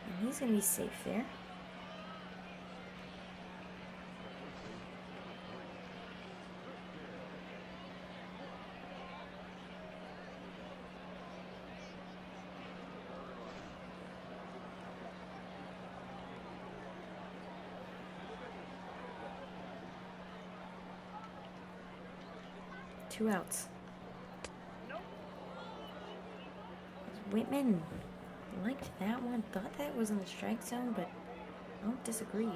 And he's going to be safe there. Two outs. Whitman liked that one. Thought that was in the strike zone, but disagreed.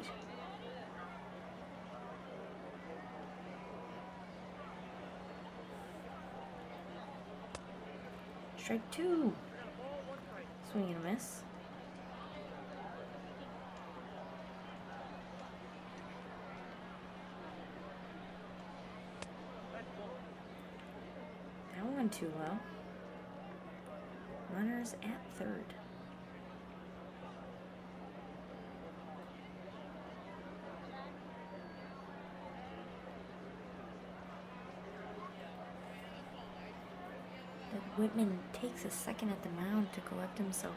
Strike 2. Swing and a miss. That one too low. Runners at third. But Whitman takes a second at the mound to collect himself.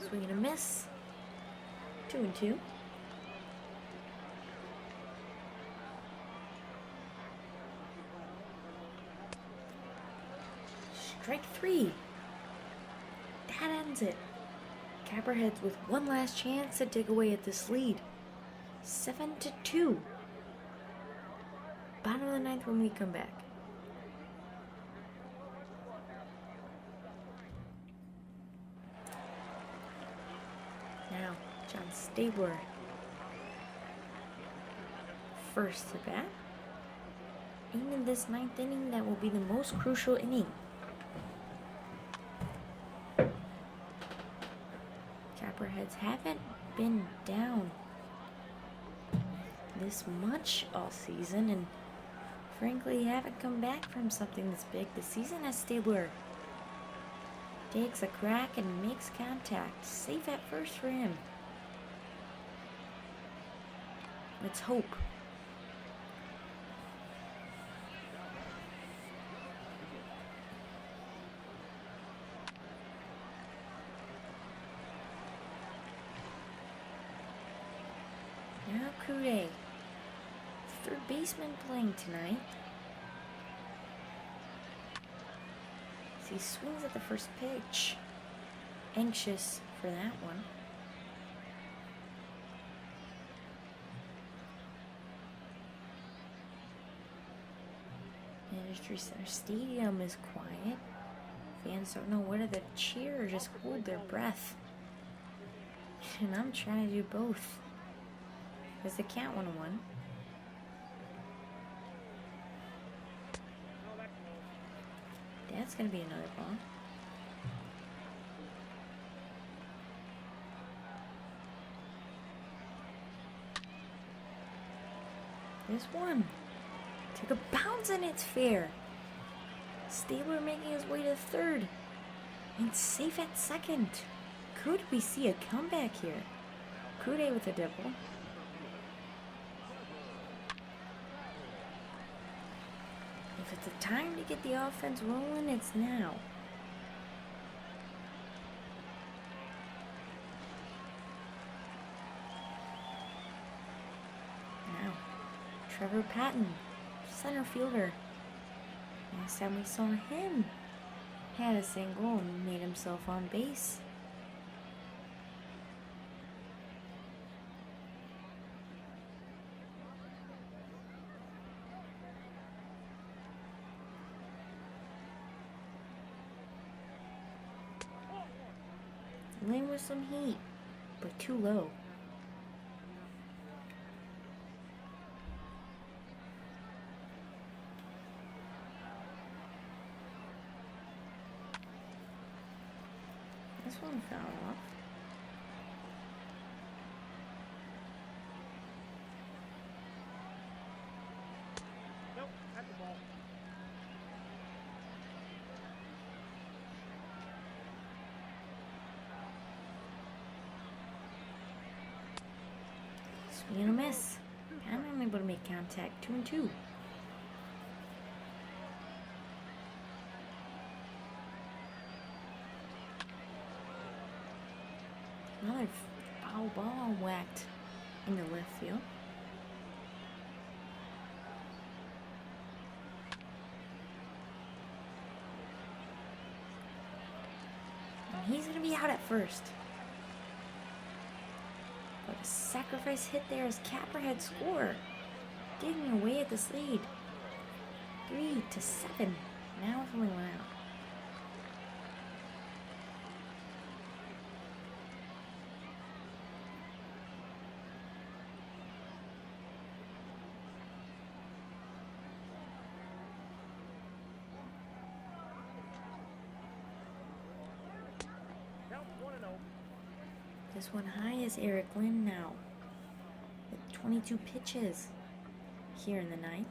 Swing and a miss. 2-2. Strike 3. That ends it. Copperheads with one last chance to dig away at this lead. 7-2. Bottom of the ninth when we come back. Now, John Stabler. First to bat. And in this ninth inning, that will be the most crucial inning. Copperheads haven't been down this much all season, and frankly haven't come back from something this big this season, as Stabler takes a crack and makes contact. Safe at first for him. Let's hope. Now Kude, third baseman, playing tonight. As he swings at the first pitch. Anxious for that one. Industry Center Stadium is quiet. Fans don't know whether to cheer or just hold their breath. And I'm trying to do both. There's the count 1-1. That's going to be another ball. This one took a bounce and it's fair. Stabler making his way to third and safe at second. Could we see a comeback here? Kude with a double. If it's a time to get the offense rolling, it's now. Now, Trevor Patton, center fielder. Last time we saw him, had a single and made himself on base. Laying with some heat, but too low. This one fell off. Swing and a miss. I'm unable to make contact. 2-2. Another foul ball whacked in the left field. And he's going to be out at first. But a sacrifice hit there as Copperheads score. Digging away at this lead. 3-7. Now with only one out. This one high is Eric Lynn now with 22 pitches here in the ninth.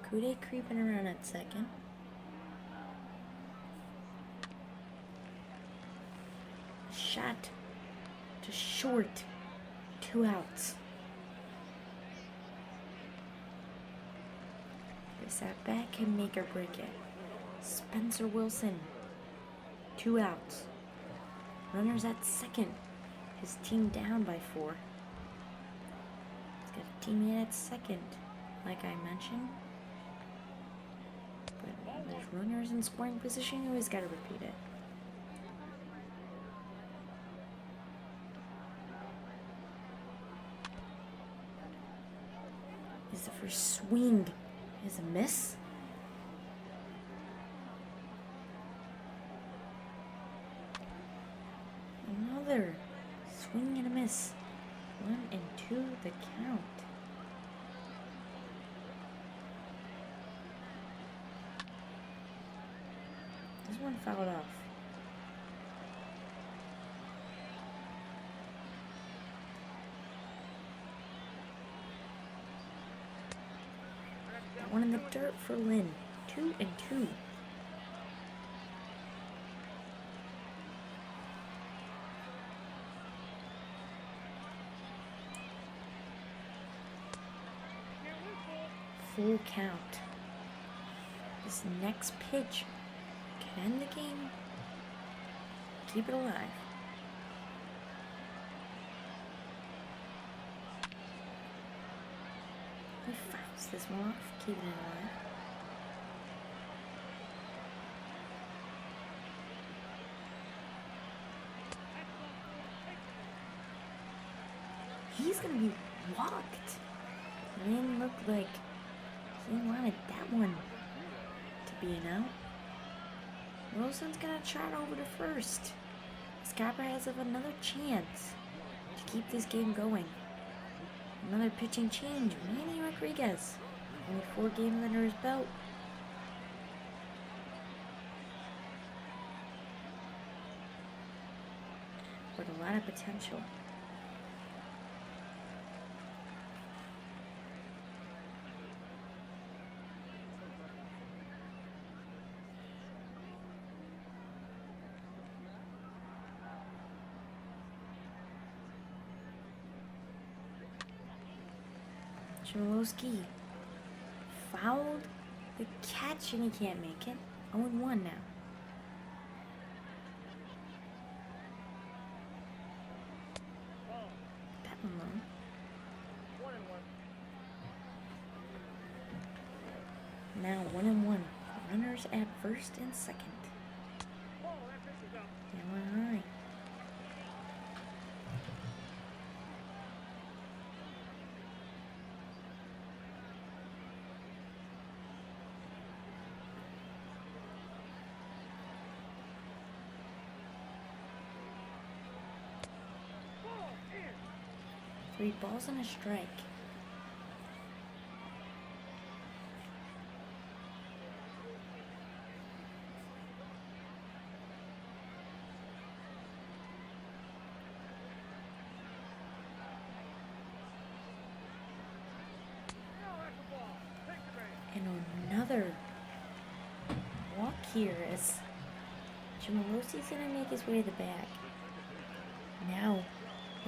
Kude creeping around at second. Shot to short. 2 outs. This at bat can make or break it. Spencer Wilson. 2 outs. Runners at second. His team down by 4. He's got a teammate at second, like I mentioned. But when there's runners in scoring position, you always got to repeat it. Is the first swing is a miss. Another swing and a miss. 1-2 the count. This one fouled off. That one in the dirt for Lynn. 2-2. Full count. This next pitch can end the game. Keep it alive. He fouls this one off, keeping it alive. He's gonna be walked. Lynn looked like he wanted that one to be an out. Wilson's gonna trot over to first. Copperheads have another chance to keep this game going. Another pitching change. Manny Rodriguez. Only 4 games under his belt. With a lot of potential. Chmielewski fouled the catch and he can't make it. 0-1 now. That one low. Now 1-1. Runners at first and second. And one high. Three balls and a strike. And another walk here as Chmielewski's gonna make his way to the bag. Now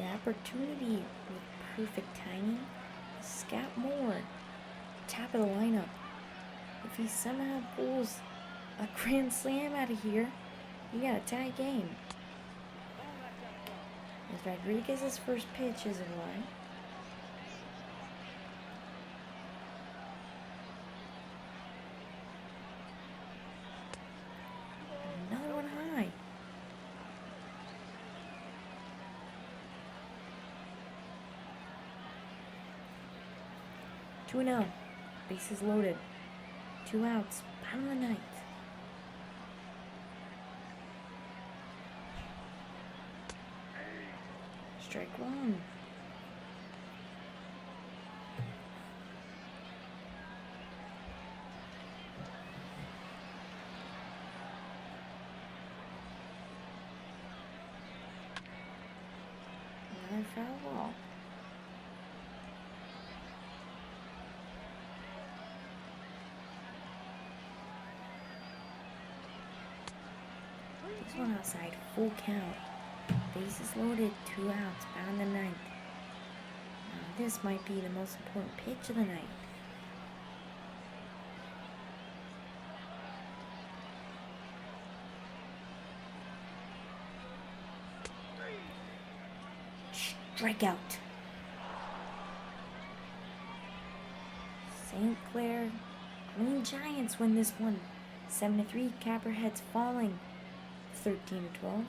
The opportunity with perfect timing is Scott Moore, top of the lineup. If he somehow pulls a grand slam out of here, you got a tie game. As Rodriguez's first pitch is a line. Another one high. Two and oh. Bases loaded. 2 outs. Bottom of the ninth. Strike one. Another foul ball. This one outside, full count. Bases loaded, 2 outs, bottom of the ninth. Now this might be the most important pitch of the night. Strikeout. St. Clair Green Giants win this one. 7-3. Copperheads falling 13-12.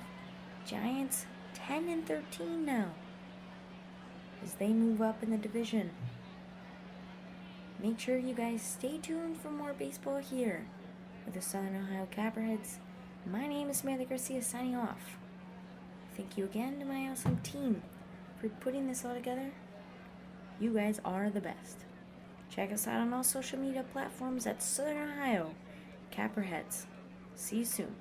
Giants 10-13 now as they move up in the division. Make sure you guys stay tuned for more baseball here with the Southern Ohio Copperheads. My name is Samantha Garcia signing off. Thank you again to my awesome team for putting this all together. You guys are the best. Check us out on all social media platforms at Southern Ohio Copperheads. See you soon.